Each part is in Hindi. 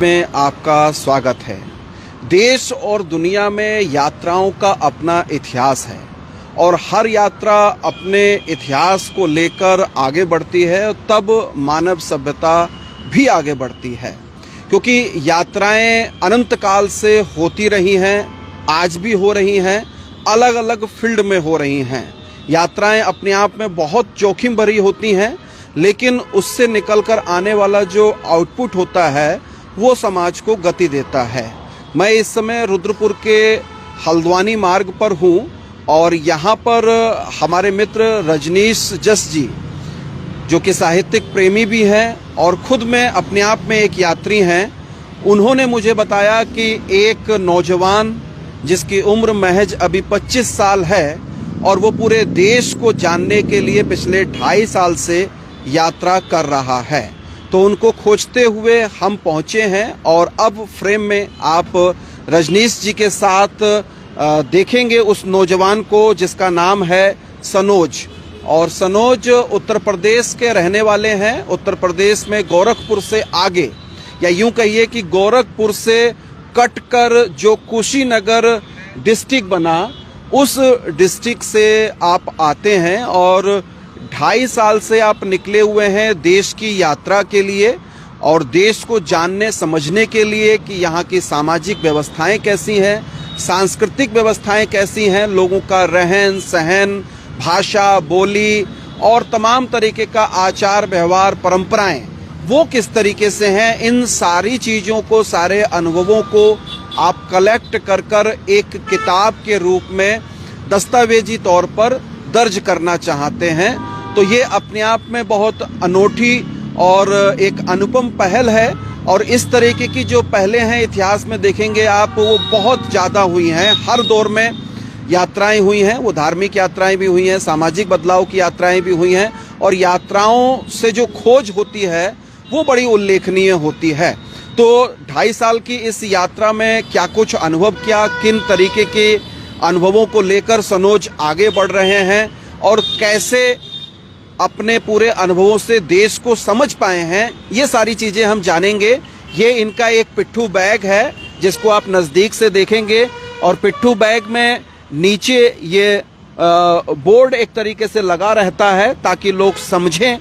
में आपका स्वागत है। देश और दुनिया में यात्राओं का अपना इतिहास है और हर यात्रा अपने इतिहास को लेकर आगे बढ़ती है, तब मानव सभ्यता भी आगे बढ़ती है। क्योंकि यात्राएं अनंत काल से होती रही हैं, आज भी हो रही हैं, अलग अलग फील्ड में हो रही हैं। यात्राएं अपने आप में बहुत जोखिम भरी होती हैं, लेकिन उससे निकलकर आने वाला जो आउटपुट होता है वो समाज को गति देता है। मैं इस समय रुद्रपुर के हल्द्वानी मार्ग पर हूँ और यहाँ पर हमारे मित्र रजनीश जस जी, जो कि साहित्यिक प्रेमी भी हैं और खुद में अपने आप में एक यात्री हैं, उन्होंने मुझे बताया कि एक नौजवान जिसकी उम्र महज अभी 25 साल है और वो पूरे देश को जानने के लिए पिछले 2.5 साल से यात्रा कर रहा है। तो उनको खोजते हुए हम पहुंचे हैं और अब फ्रेम में आप रजनीश जी के साथ देखेंगे उस नौजवान को जिसका नाम है सनोज। और सनोज उत्तर प्रदेश के रहने वाले हैं। उत्तर प्रदेश में गोरखपुर से आगे, या यूं कहिए कि गोरखपुर से कटकर जो कुशीनगर डिस्ट्रिक्ट बना, उस डिस्ट्रिक्ट से आप आते हैं और 2.5 साल से आप निकले हुए हैं देश की यात्रा के लिए और देश को जानने समझने के लिए कि यहाँ की सामाजिक व्यवस्थाएं कैसी हैं, सांस्कृतिक व्यवस्थाएं कैसी हैं, लोगों का रहन सहन, भाषा, बोली और तमाम तरीके का आचार व्यवहार, परंपराएं वो किस तरीके से हैं। इन सारी चीज़ों को, सारे अनुभवों को आप कलेक्ट कर कर एक किताब के रूप में दस्तावेजी तौर पर दर्ज करना चाहते हैं। तो ये अपने आप में बहुत अनोखी और एक अनुपम पहल है। और इस तरीके की जो पहले हैं इतिहास में देखेंगे आप, वो बहुत ज़्यादा हुई हैं। हर दौर में यात्राएं हुई हैं, वो धार्मिक यात्राएं भी हुई हैं, सामाजिक बदलाव की यात्राएं भी हुई हैं और यात्राओं से जो खोज होती है वो बड़ी उल्लेखनीय होती है। तो 2.5 साल की इस यात्रा में क्या कुछ अनुभव किया, किन तरीके के अनुभवों को लेकर सनोज आगे बढ़ रहे हैं और कैसे अपने पूरे अनुभवों से देश को समझ पाए हैं, ये सारी चीज़ें हम जानेंगे। ये इनका एक पिट्ठू बैग है जिसको आप नज़दीक से देखेंगे और पिट्ठू बैग में नीचे ये बोर्ड एक तरीके से लगा रहता है ताकि लोग समझें,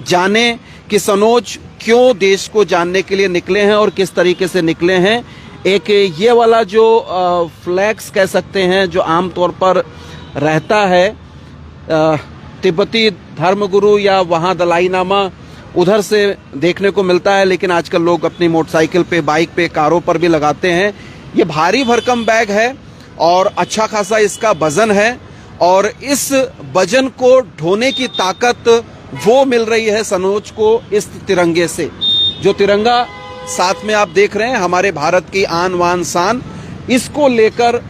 जानें कि सनोज क्यों देश को जानने के लिए निकले हैं और किस तरीके से निकले हैं। एक ये वाला जो फ्लैग्स कह सकते हैं, जो आमतौर पर रहता है, तिब्बती धर्मगुरु या वहाँ दलाईनामा उधर से देखने को मिलता है, लेकिन आजकल लोग अपनी मोटरसाइकिल पे, बाइक पे, कारों पर भी लगाते हैं। ये भारी भरकम बैग है और अच्छा खासा इसका वजन है और इस वजन को ढोने की ताकत वो मिल रही है सनोज को इस तिरंगे से। जो तिरंगा साथ में आप देख रहे हैं, हमारे भारत की आन वान शान, इसको लेकर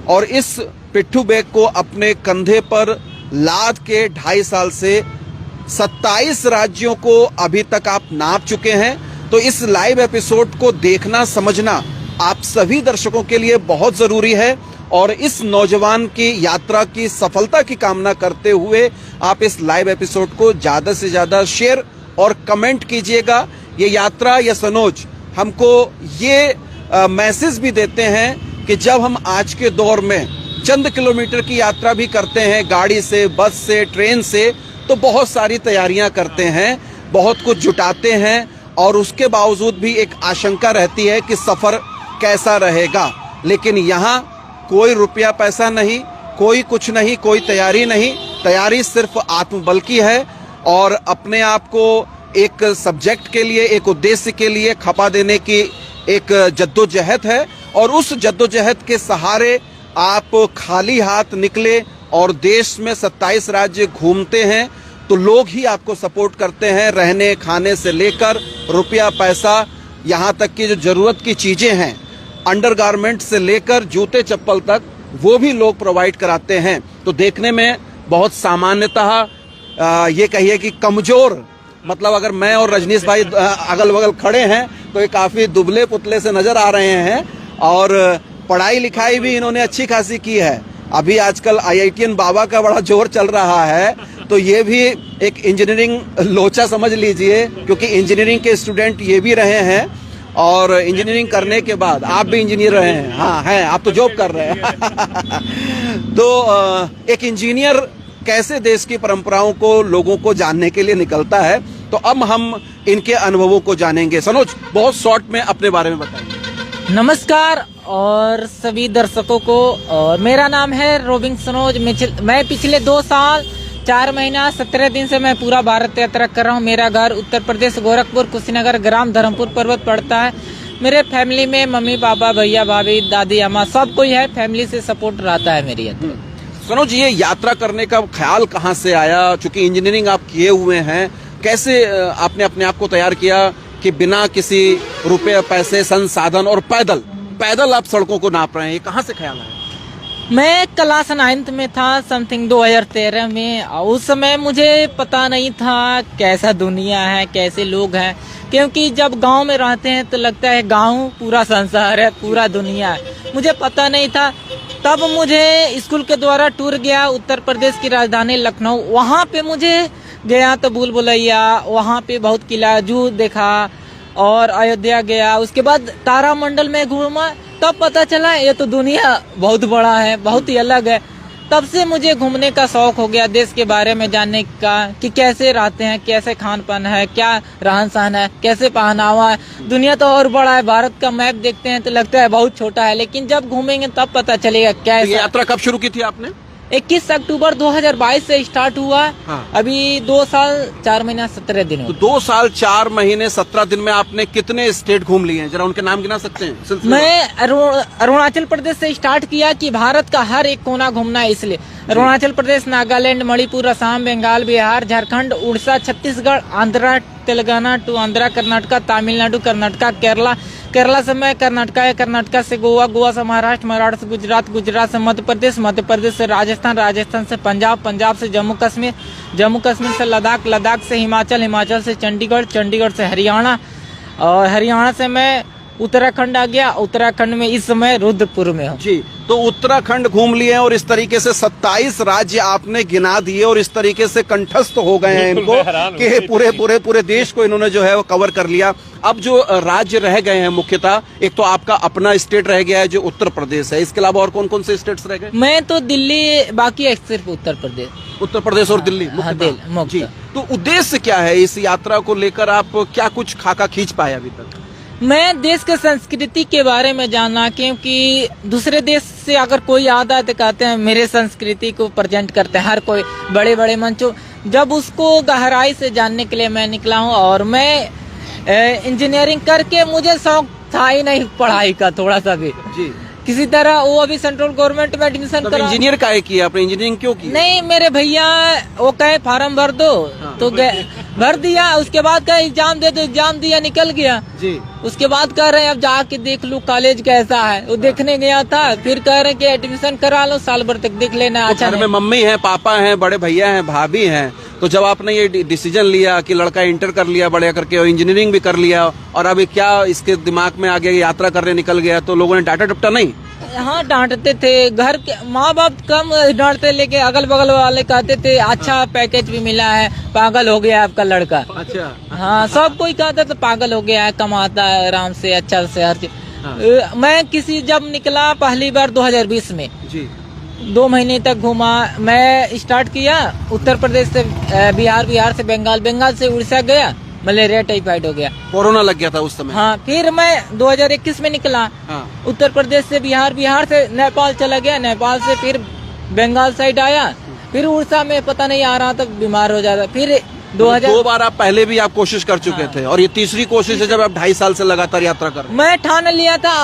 और इस पिट्ठू बैग को अपने कंधे पर लाद के 2.5 साल से 27 राज्यों को अभी तक आप नाप चुके हैं। तो इस लाइव एपिसोड को देखना, समझना आप सभी दर्शकों के लिए बहुत ज़रूरी है और इस नौजवान की यात्रा की सफलता की कामना करते हुए आप इस लाइव एपिसोड को ज़्यादा से ज़्यादा शेयर और कमेंट कीजिएगा। ये यात्रा, ये सनोज हमको ये मैसेज भी देते हैं कि जब हम आज के दौर में चंद किलोमीटर की यात्रा भी करते हैं, गाड़ी से, बस से, ट्रेन से, तो बहुत सारी तैयारियां करते हैं, बहुत कुछ जुटाते हैं और उसके बावजूद भी एक आशंका रहती है कि सफ़र कैसा रहेगा। लेकिन यहाँ कोई रुपया पैसा नहीं, कोई कुछ नहीं, कोई तैयारी नहीं। तैयारी सिर्फ आत्मबल की है और अपने आप को एक सब्जेक्ट के लिए, एक उद्देश्य के लिए खपा देने की एक जद्दोजहद है और उस जद्दोजहद के सहारे आप खाली हाथ निकले और देश में 27 राज्य घूमते हैं तो लोग ही आपको सपोर्ट करते हैं। रहने खाने से लेकर रुपया पैसा, यहाँ तक कि जो ज़रूरत की चीज़ें हैं, अंडरगारमेंट से लेकर जूते चप्पल तक, वो भी लोग प्रोवाइड कराते हैं। तो देखने में बहुत सामान्यतः ये कहिए कि कमज़ोर, मतलब अगर मैं और रजनीश भाई अगल बगल खड़े हैं तो ये काफ़ी दुबले पुतले से नज़र आ रहे हैं और पढ़ाई लिखाई भी इन्होंने अच्छी खासी की है। अभी आजकल IITian बाबा का बड़ा जोर चल रहा है, तो ये भी एक इंजीनियरिंग लोचा समझ लीजिए, क्योंकि इंजीनियरिंग के स्टूडेंट ये भी रहे हैं और इंजीनियरिंग करने के बाद आप भी इंजीनियर रहे हैं। हाँ हैं, आप तो जॉब कर रहे हैं। तो एक इंजीनियर कैसे देश की परंपराओं को लोगों को जानने के लिए निकलता है, तो अब हम इनके अनुभवों को जानेंगे। सनोज, बहुत शॉर्ट में अपने बारे में बताइए। नमस्कार और सभी दर्शकों को, और मेरा नाम है रोबिन सनोज। मैं पिछले 2 साल 4 महीना 17 दिन से मैं पूरा भारत यात्रा कर रहा हूँ। मेरा घर उत्तर प्रदेश गोरखपुर कुशीनगर ग्राम धर्मपुर पर्वत पड़ता है। मेरे फैमिली में मम्मी पापा भैया भाभी दादी अम्मा सब कोई है। फैमिली से सपोर्ट रहता है मेरी। सनोज, ये यात्रा करने का ख्याल कहाँ से आया? चूंकि इंजीनियरिंग आप किए हुए हैं, कैसे आपने अपने आप को तैयार किया कि बिना किसी रुपए पैसे संसाधन और पैदल आप सड़कों को नाप रहे हैं? ये कहाँ से ख्याल आया? मैं क्लास 9th में था, समथिंग 2013 में। उस समय मुझे पता नहीं था कैसा दुनिया है, कैसे लोग हैं, क्योंकि जब गांव में रहते हैं तो लगता है गांव पूरा संसार है, पूरा दुनिया है। मुझे पता नहीं था। तब मुझे स्कूल के द्वारा टूर गया उत्तर प्रदेश की राजधानी लखनऊ। वहाँ पे मुझे गया तो भूल भुलैया, वहाँ पे बहुत किला जू देखा और अयोध्या गया। उसके बाद तारामंडल में घूमा, तब पता चला ये तो दुनिया बहुत बड़ा है, बहुत ही अलग है। तब से मुझे घूमने का शौक हो गया, देश के बारे में जानने का कि कैसे रहते हैं, कैसे खान पान है, क्या रहन सहन है, कैसे पहनावा है। दुनिया तो और बड़ा है। भारत का मैप देखते हैं तो लगता है बहुत छोटा है, लेकिन जब घूमेंगे तब पता चलेगा क्या। तो ये यात्रा कब शुरू की थी आपने? 21 अक्टूबर 2022 से स्टार्ट हुआ। हाँ। अभी 2 साल 4 महीना 17 दिन तो 2 साल 4 महीने 17 दिन में आपने कितने स्टेट घूम लिए हैं? जरा उनके नाम गिना सकते हैं? मैं अरुणाचल प्रदेश से स्टार्ट किया कि भारत का हर एक कोना घूमना है, इसलिए अरुणाचल प्रदेश, नागालैंड, मणिपुर, असम, बंगाल, बिहार, झारखंड, उड़ीसा, छत्तीसगढ़, आंध्रा, तेलंगाना टू आंध्रा, कर्नाटका, तमिलनाडु, कर्नाटका, केरला से मैं कर्नाटका से गोवा, गोवा से महाराष्ट्र, महाराष्ट्र से गुजरात, गुजरात से मध्य प्रदेश से राजस्थान से पंजाब से जम्मू कश्मीर से लद्दाख से हिमाचल से चंडीगढ़ से हरियाणा, और हरियाणा से मैं उत्तराखंड आ गया। उत्तराखंड में इस समय रुद्रपुर में हूँ। जी, तो उत्तराखंड घूम लिए और इस तरीके से 27 राज्य आपने गिना दिए और इस तरीके से कंठस्थ हो गए हैं इनको कि पूरे देश को इन्होंने जो है वो कवर कर लिया। अब जो राज्य रह गए हैं मुख्यतः, एक तो आपका अपना स्टेट रह गया है जो उत्तर प्रदेश है, इसके अलावा और कौन कौन से स्टेट्स रह गए? मैं तो दिल्ली, बाकी सिर्फ उत्तर प्रदेश और दिल्ली मुख्यतः। जी, तो उद्देश्य क्या है इस यात्रा को लेकर? आप क्या कुछ खाका खींच पाए अभी तक? मैं देश के संस्कृति के बारे में जानना, क्योंकि दूसरे देश से अगर कोई आता है तो कहते हैं मेरे संस्कृति को प्रेजेंट करते हैं हर कोई बड़े बड़े मंचों। जब उसको गहराई से जानने के लिए मैं निकला हूँ, और मैं इंजीनियरिंग करके मुझे शौक था ही नहीं पढ़ाई का थोड़ा सा भी। जी, किसी तरह वो अभी सेंट्रल गवर्नमेंट में एडमिशन करा। इंजीनियर काहे किया आपने? इंजीनियरिंग क्यों की? नहीं, मेरे भैया वो कहे फार्म भर दो। हाँ। तो भर दिया। उसके बाद कहे एग्जाम दे दो, एग्जाम दिया, निकल गया। जी, उसके बाद कह रहे हैं अब जाके देख लूं कॉलेज कैसा है। वो देखने गया था, फिर कह रहे हैं कि एडमिशन करा लो, साल भर तक देख लेना। तो अच्छा, घर में मम्मी है, पापा है, बड़े भैया हैं, भाभी हैं, तो जब आपने ये डिसीजन लिया कि लड़का इंटर कर लिया बड़े करके और इंजीनियरिंग भी कर लिया, और अभी क्या इसके दिमाग में आ गया, यात्रा करने निकल गया, तो लोगों ने डांटा डुपटा नहीं? हाँ, डांटते थे। घर के माँ बाप कम डांटते, लेकिन अगल बगल वाले कहते थे अच्छा पैकेज भी मिला है, पागल हो गया आपका लड़का। अच्छा। हाँ, सब कोई कहता था पागल हो गया है, कमाता है आराम से, अच्छा से हर चीज। हाँ। मैं जब निकला पहली बार 2020 में जी, 2 महीने तक घूमा। मैं स्टार्ट किया उत्तर प्रदेश से बिहार से बंगाल से उड़ीसा गया। मलेरिया टाइफाइड हो गया, कोरोना लग गया था उस समय। हाँ, फिर मैं 2021 में निकला। हाँ। उत्तर प्रदेश से बिहार से नेपाल चला गया, नेपाल से फिर बंगाल साइड आया, फिर उड़ीसा में पता नहीं आ रहा था, बीमार हो जाता। फिर 2 बार आप पहले भी आप कोशिश कर चुके थे, और ये तीसरी कोशिश है जब आप 2.5 साल से लगातार यात्रा कर रहे हैं। मैं ठान लिया था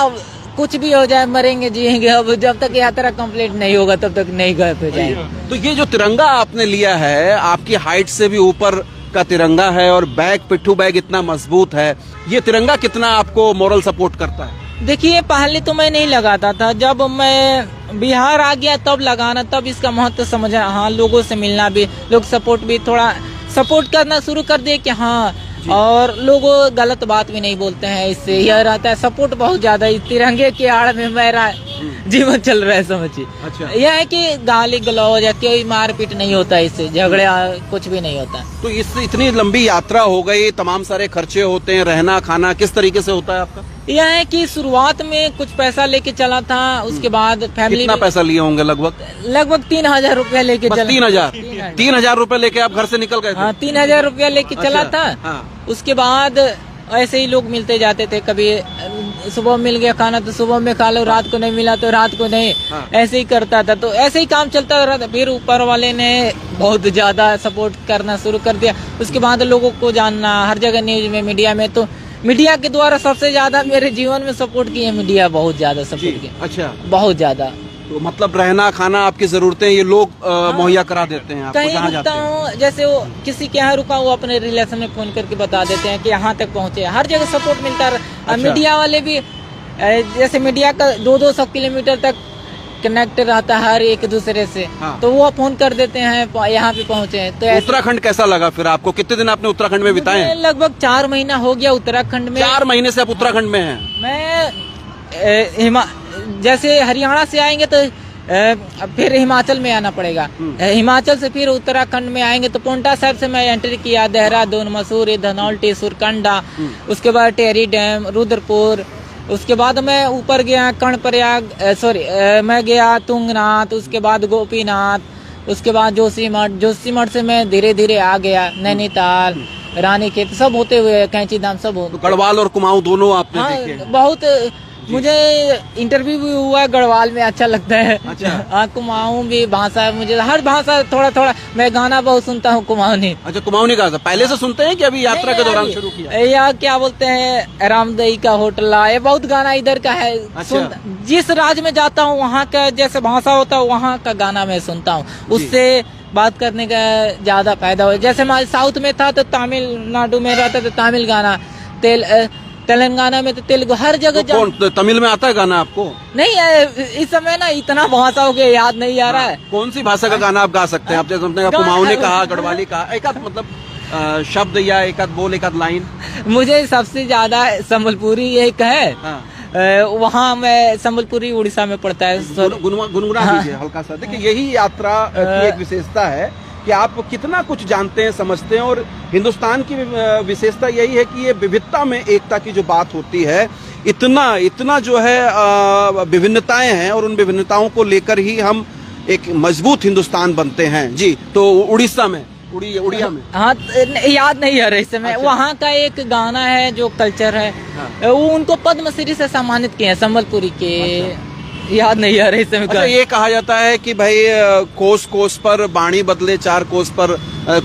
कुछ भी हो जाए, मरेंगे जिएंगे, अब जब तक यात्रा कंप्लीट नहीं होगा तब तक नहीं गए पे जाएंगे। तो ये जो तिरंगा आपने लिया है, आपकी हाइट से भी ऊपर का तिरंगा है, और पिट्ठू बैग इतना मजबूत है, ये तिरंगा कितना आपको मोरल सपोर्ट करता है? देखिए, पहले तो मैं नहीं लगाता था, जब मैं बिहार आ गया तब लगाना, तब इसका महत्व समझा। हाँ, लोगों से मिलना भी, लोग सपोर्ट भी थोड़ा सपोर्ट करना शुरू कर दिए कि हाँ और लोग गलत बात भी नहीं बोलते हैं। इससे यह रहता है सपोर्ट बहुत ज्यादा। इस तिरंगे की आड़ में मेरा जीवन चल रहा है, समझिए। अच्छा। यह है कि गाली गलौज या कोई मारपीट नहीं होता, इससे झगड़े कुछ भी नहीं होता। तो इस इतनी लंबी यात्रा हो गई, तमाम सारे खर्चे होते हैं, रहना खाना किस तरीके से होता है आपका? यह है कि शुरुआत में कुछ पैसा लेके चला था, उसके बाद फैमिली कितना पैसा लिए होंगे लगभग? 3,000 रुपया लेके बस चला। 3,000 रुपए लेके आप घर से निकल गए थे? हाँ, 3,000 रुपया लेके चला अच्छा, था। हाँ। उसके बाद ऐसे ही लोग मिलते जाते थे। कभी सुबह मिल गया खाना तो सुबह में खा लो, रात को नहीं मिला तो रात को नहीं। हाँ। ऐसे ही करता था, तो ऐसे ही काम चलता रहा था। फिर ऊपर वाले ने बहुत ज्यादा सपोर्ट करना शुरू कर दिया। उसके बाद लोगों को जानना हर जगह, न्यूज में, मीडिया में, तो मीडिया के द्वारा सबसे ज्यादा मेरे जीवन में सपोर्ट किए। मीडिया बहुत ज्यादा सपोर्ट किया, अच्छा, बहुत ज्यादा। तो मतलब रहना खाना आपकी जरूरतें ये लोग मुहैया करा देते हैं आपको कहीं जहाँ रुकता जाते हैं? हूँ, जैसे वो किसी के यहाँ रुका, वो अपने रिलेशन में फोन करके बता देते हैं कि यहाँ तक पहुँचे। हर जगह सपोर्ट मिलता है। अच्छा। मीडिया वाले भी जैसे मीडिया का 200 किलोमीटर तक कनेक्ट रहता है हर एक दूसरे से। हाँ। तो वो फोन कर देते हैं यहाँ पे पहुँचे हैं। तो ऐसे उत्तराखंड कैसा लगा फिर आपको? कितने दिन आपने उत्तराखंड में बिताए हैं? लगभग 4 महीना हो गया उत्तराखंड में। 4 महीने से आप उत्तराखंड में हैं? मैं जैसे हरियाणा से आएंगे तो फिर हिमाचल में आना पड़ेगा। हिमाचल से फिर उत्तराखंड में आएंगे तो पोंटा साहिब से मैं एंट्री किया, देहरादून, मसूरी, धनौल्टी, सुरकंडा, उसके बाद टेहरी डैम, रुद्रपुर। उसके बाद मैं ऊपर गया कर्णप्रयाग, मैं गया तुंगनाथ, उसके बाद गोपीनाथ, उसके बाद जोशीमठ से मैं धीरे धीरे आ गया नैनीताल, रानीखेत, सब होते हुए कैंची धाम सब हो। तो गढ़वाल और कुमाऊं दोनों आपने हाँ, देखे? बहुत। मुझे इंटरव्यू भी हुआ, गढ़वाल में अच्छा लगता है। अच्छा। हाँ, कुमाऊं भी भाषा, मुझे हर भाषा थोड़ा थोड़ा। मैं गाना बहुत सुनता हूँ कुमाऊनी। अच्छा, कुमाऊनी का पहले से सुनते हैं कि अभी यात्रा के दौरान शुरू किया? या क्या बोलते हैं, रामदई का होटला, ये बहुत गाना इधर का है। अच्छा। जिस राज्य में जाता हूँ वहाँ का जैसे भाषा होता है वहाँ का गाना मैं सुनता हूँ, उससे बात करने का ज्यादा फायदा हो। जैसे मैं साउथ में था तो तमिलनाडु में रहता तो तमिल गाना, तेलंगाना में तो तेलुगु, हर जगह तो कौन तमिल में आता है गाना आपको? नहीं, इस समय ना इतना भाषा हो गया, याद नहीं आ रहा है। कौन सी भाषा का गाना आप गा सकते हैं? आप जैसे आपने कुमाऊनी कहा, गढ़वाली कहा, एक आध मतलब शब्द या एक आध बोल, एक आध लाइन। मुझे सबसे ज्यादा संबलपुरी एक है। हाँ। वहाँ मैं संबलपुरी उड़ीसा में पड़ता है। गुनगुना दीजिए हल्का सा। देखिए, यही यात्रा की एक विशेषता है कि आप कितना कुछ जानते हैं, समझते हैं। और हिंदुस्तान की विशेषता यही है कि ये विविधता में एकता की जो बात होती है, इतना जो है विभिन्नताएं हैं, और उन विभिन्नताओं को लेकर ही हम एक मजबूत हिंदुस्तान बनते हैं। जी, तो उड़ीसा में, उड़िया में, हाँ, याद नहीं आ रहा इस समय। अच्छा। वहाँ का एक गाना है जो कल्चर है। हाँ। वो उनको पद्मश्री से सम्मानित किए हैं, संबलपुरी के। अच्छा। याद नहीं आ रहा इस समय। अच्छा, ये कहा जाता है कि भाई कोस कोस पर बाणी बदले 4 कोस पर,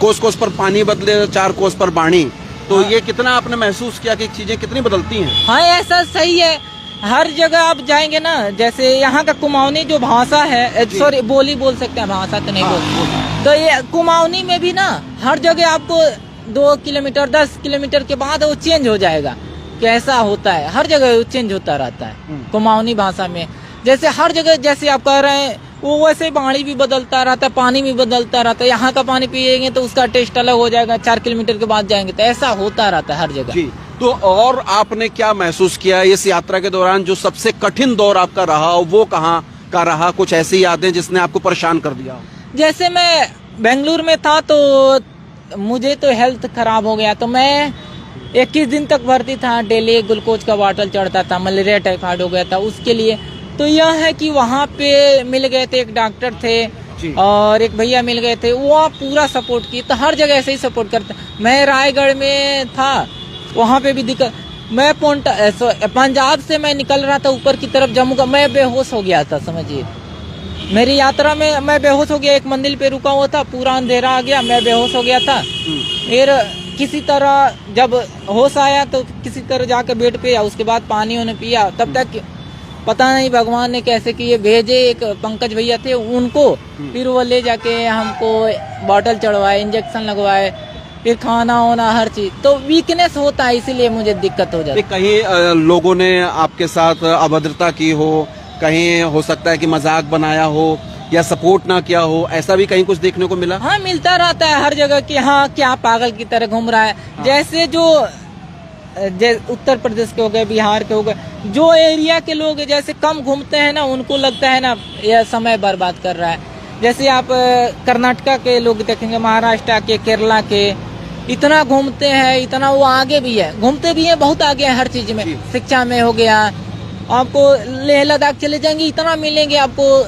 कोस कोस पर पानी बदले 4 कोस पर बाणी। तो ये कितना आपने महसूस किया कि चीजें कितनी बदलती हैं? हाँ, ऐसा सही है। हर जगह आप जाएंगे ना, जैसे यहाँ का कुमाऊनी जो भाषा है, सॉरी बोली बोल सकते हैं, भाषा तो नहीं बोल। तो ये कुमाऊनी में भी ना हर जगह आपको 2 किलोमीटर 10 किलोमीटर के बाद वो चेंज हो जाएगा। कैसा होता है, हर जगह चेंज होता रहता है कुमाऊनी भाषा में। जैसे हर जगह जैसे आप कह रहे हैं, वो वैसे पानी भी बदलता रहता है, पानी भी बदलता रहता है। यहाँ का पानी पिएंगे तो उसका टेस्ट अलग हो जाएगा, 4 किलोमीटर के बाद जाएंगे तो ऐसा होता रहता है हर जगह। जी, तो और आपने क्या महसूस किया इस यात्रा के दौरान? जो सबसे कठिन दौर आपका रहा वो कहाँ का रहा? कुछ ऐसी यादें जिसने आपको परेशान कर दिया? जैसे मैं बेंगलुरु में था तो मुझे तो हेल्थ खराब हो गया, तो मैं 21 दिन तक भर्ती था। डेली ग्लूकोज का बॉटल चढ़ता था, मलेरिया टाइफाइड हो गया था उसके लिए। तो यह है कि वहाँ पे मिल गए थे, एक डॉक्टर थे और एक भैया मिल गए थे, वो पूरा सपोर्ट किए। तो हर जगह ऐसे ही सपोर्ट करते। मैं रायगढ़ में था, वहाँ पे भी दिक्कत। मैं पंजाब से मैं निकल रहा था ऊपर की तरफ जम्मू का, मैं बेहोश हो गया था, समझिए। मेरी यात्रा में मैं बेहोश हो गया, एक मंदिर पे रुका हुआ था, पूरा अंधेरा आ गया, मैं बेहोश हो गया था। फिर किसी तरह जब होश आया तो किसी तरह जाकर बेड पे या उसके बाद पानी उन्हें पिया। तब तक पता नहीं भगवान ने कैसे किए, भेजे एक पंकज भैया थे उनको, फिर वो ले जाके हमको बॉटल चढ़वाए, इंजेक्शन लगवाए, फिर खाना होना हर चीज। तो वीकनेस होता है, इसीलिए मुझे दिक्कत हो जाती है। कहीं लोगों ने आपके साथ अभद्रता की हो, कहीं हो सकता है कि मजाक बनाया हो, या सपोर्ट ना किया हो, ऐसा भी कहीं कुछ देखने को मिला? हाँ, मिलता रहता है हर जगह कि हाँ क्या पागल की तरह घूम रहा है। जैसे जो उत्तर प्रदेश के हो गए, बिहार के हो गए, जो एरिया के लोग जैसे कम घूमते हैं ना, उनको लगता है ना यह समय बर्बाद कर रहा है। जैसे आप कर्नाटका के लोग देखेंगे, महाराष्ट्र के, केरला के, इतना घूमते हैं, इतना वो आगे भी है, घूमते भी हैं, बहुत आगे है हर चीज में, शिक्षा में हो गया। आपको लेह लद्दाख चले जाएंगे, इतना मिलेंगे आपको।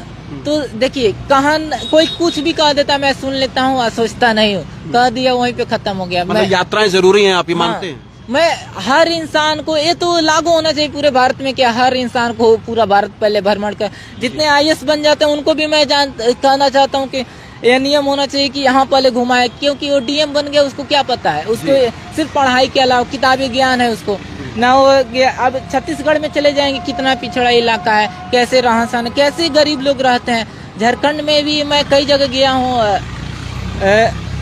तो देखिए, कहाँ कोई कुछ भी कह देता, मैं सुन लेता हूँ, सोचता नहीं हूँ, कह दिया वहीं पे खत्म हो गया। मतलब यात्राएं जरूरी हैं, आप ये मानते हैं? मैं हर इंसान को, ये तो लागू होना चाहिए पूरे भारत में, क्या हर इंसान को पूरा भारत पहले भ्रमण कर, जितने IAS बन जाते हैं उनको भी मैं कहना चाहता हूँ कि ये नियम होना चाहिए कि यहाँ पहले घुमाए, क्योंकि वो DM बन गया, उसको क्या पता है, उसको सिर्फ पढ़ाई के अलावा किताबी ज्ञान है उसको ना। वो अब छत्तीसगढ़ में चले जाएंगे, कितना पिछड़ा इलाका है, कैसे रहन सहन, कैसे गरीब लोग रहते हैं। झारखंड में भी मैं कई जगह गया हूँ,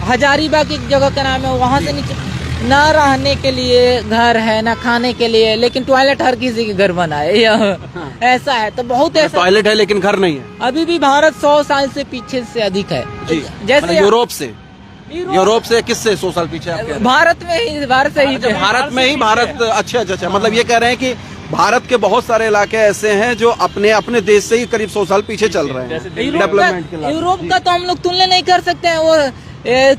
हजारीबाग एक जगह का नाम है, वहाँ से नीचे ना रहने के लिए घर है, ना खाने के लिए, लेकिन टॉयलेट हर किसी के घर बना है। ऐसा है, तो बहुत ऐसा टॉयलेट है लेकिन घर नहीं है। अभी भी भारत 100 साल से पीछे से अधिक है। जैसे यूरोप से किससे 100 साल पीछे? भारत में ही, भारत से ही, भारत में ही, भारत। अच्छा, मतलब ये कह रहे हैं कि भारत के बहुत सारे इलाके ऐसे हैं जो अपने देश से ही करीब 100 साल पीछे चल रहे हैं डेवलपमेंट के। यूरोप का तो हम लोग तुलना नहीं कर सकते हैं, वो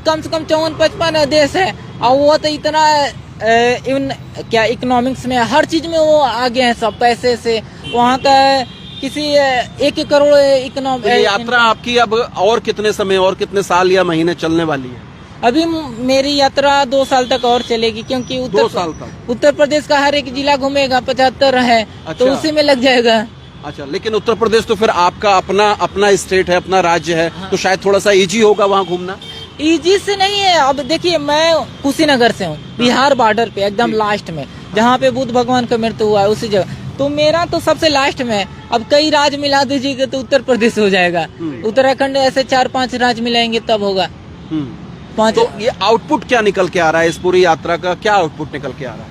कम से कम 54-55 देश है, और वो तो इतना क्या इकोनॉमिक्स में, हर चीज में वो आगे हैं, सब पैसे से। वहाँ का किसी 1 करोड़ इकोनॉमिक। यात्रा आपकी अब और कितने समय और कितने साल या महीने चलने वाली है? अभी मेरी यात्रा 2 साल तक और चलेगी, क्योंकि 2 साल तक उत्तर प्रदेश का हर एक जिला घूमेगा, 75 है। अच्छा। तो उसी में लग जाएगा। अच्छा, लेकिन उत्तर प्रदेश तो फिर आपका अपना स्टेट है, अपना राज्य है। हाँ। तो शायद थोड़ा सा इजी होगा वहाँ घूमना। इजी से नहीं है। अब देखिए, मैं कुशीनगर से हूँ, बिहार बॉर्डर पे एकदम लास्ट में, जहाँ पे बुद्ध भगवान का मृत्यु हुआ है, उसी जगह। तो मेरा तो सबसे लास्ट में है। अब कई राज्य मिला दीजिएगा तो उत्तर प्रदेश हो जाएगा। उत्तराखंड ऐसे 4-5 राज्य मिलाएंगे तब होगा। 5। तो ये आउटपुट क्या निकल के आ रहा है इस पूरी यात्रा का? क्या आउटपुट निकल के आ रहा है?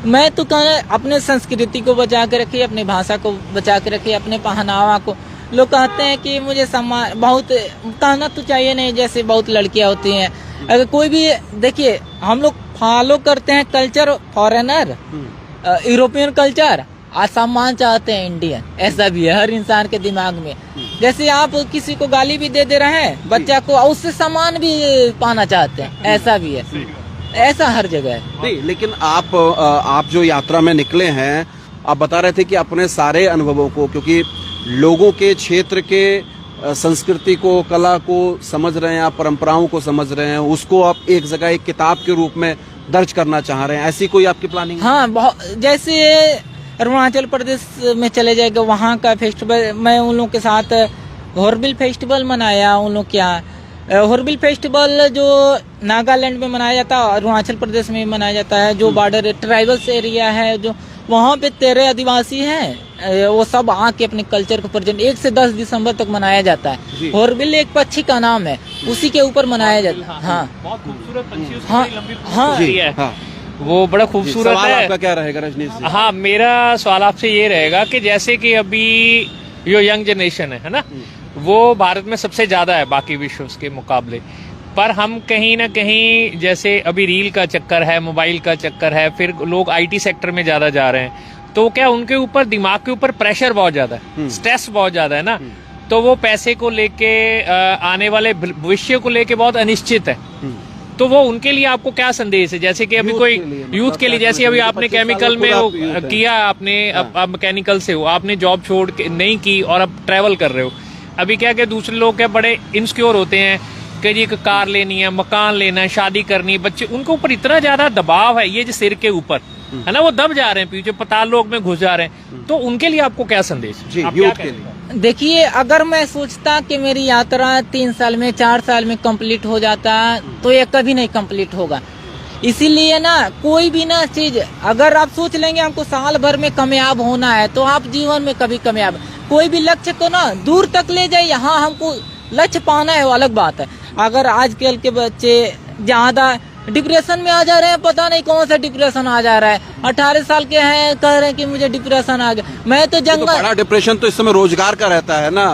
मैं तो कहना, अपने संस्कृति को बचा के रखिए, अपनी भाषा को बचा के रखिए, अपने पहनावा को। लोग कहते हैं कि मुझे सम्मान, बहुत कहना तो चाहिए नहीं, जैसे बहुत लड़कियां होती हैं। अगर कोई भी, देखिए, हम लोग फॉलो करते हैं कल्चर फॉरेनर, यूरोपियन कल्चर, और सम्मान चाहते हैं इंडियन। ऐसा भी है हर इंसान के दिमाग में। जैसे आप किसी को गाली भी दे रहे हैं बच्चा को, उससे सम्मान भी पाना चाहते हैं, ऐसा भी है। ऐसा हर जगह है। नहीं, लेकिन आप जो यात्रा में निकले हैं, आप बता रहे थे कि अपने सारे अनुभवों को, क्योंकि लोगों के क्षेत्र के संस्कृति को, कला को समझ रहे हैं, आप परंपराओं को समझ रहे हैं, उसको आप एक जगह एक किताब के रूप में दर्ज करना चाह रहे हैं। ऐसी कोई आपकी प्लानिंग? हाँ, बहुत। जैसे अरुणाचल प्रदेश में चले जाएगा, वहाँ का फेस्टिवल मैं उन लोगों के साथ हॉर्नबिल फेस्टिवल मनाया। उन लोग क्या हॉर्नबिल फेस्टिवल जो नागालैंड में मनाया जाता है, अरुणाचल प्रदेश में मनाया जाता है। जो बॉर्डर ट्राइबल्स एरिया है, जो वहाँ पे 13 आदिवासी हैं, वो सब आके अपने कल्चर को प्रेजेंट 1 से 10 दिसंबर तक मनाया जाता है। हॉर्नबिल एक पक्षी का नाम है, उसी के ऊपर मनाया जाता है। हाँ, बहुत खूबसूरत पक्षी, उसकी हाँ, लंबी हाँ, है। हाँ। वो बड़ा खूबसूरत सवाल है। आपका क्या रहेगा रजनीश जी? हाँ, मेरा सवाल आपसे ये रहेगा कि जैसे कि अभी जो यंग जनरेशन है ना, वो भारत में सबसे ज्यादा है बाकी विश्व के मुकाबले, पर हम कहीं ना कहीं, जैसे अभी रील का चक्कर है, मोबाइल का चक्कर है, फिर लोग IT सेक्टर में ज्यादा जा रहे हैं, तो क्या उनके ऊपर, दिमाग के ऊपर प्रेशर बहुत ज्यादा है, स्ट्रेस बहुत ज्यादा है ना, तो वो पैसे को लेके, आने वाले भविष्य को लेके बहुत अनिश्चित है। तो वो उनके लिए आपको क्या संदेश है? जैसे कि अभी कोई यूथ के लिए, जैसे अभी आपने केमिकल में वो किया, आपने अब मैकेनिकल से हो, आपने जॉब छोड़ के नहीं की और अब ट्रैवल कर रहे हो। अभी क्या दूसरे लोग क्या बड़े इनसिक्योर होते हैं कि जी कार लेनी है, मकान लेना है, शादी करनी है, बच्चे, उनके ऊपर इतना ज्यादा दबाव है, ये जो सिर के ऊपर है ना, वो दब जा रहे हैं, पीछे पाताल लोक में घुस जा रहे हैं। तो उनके लिए आपको क्या संदेश जी, यूथ के लिए? देखिए, अगर मैं सोचता कि मेरी यात्रा 3 साल में, 4 साल में कंप्लीट हो जाता, तो ये कभी नहीं कंप्लीट होगा। इसीलिए ना, कोई भी ना चीज, अगर आप सोच लेंगे हमको साल भर में कामयाब होना है, तो आप जीवन में कभी कामयाब, कोई भी लक्ष्य को ना दूर तक ले जाइए। हाँ, हमको लक्ष्य पाना है, वो अलग बात है। अगर आजकल के बच्चे ज्यादा डिप्रेशन में आ जा रहे हैं, पता नहीं कौन सा डिप्रेशन आ जा रहा है। 18 साल के हैं, कह रहे हैं कि मुझे डिप्रेशन आ गया। मैं तो बड़ा डिप्रेशन तो इस समय रोजगार का रहता है ना,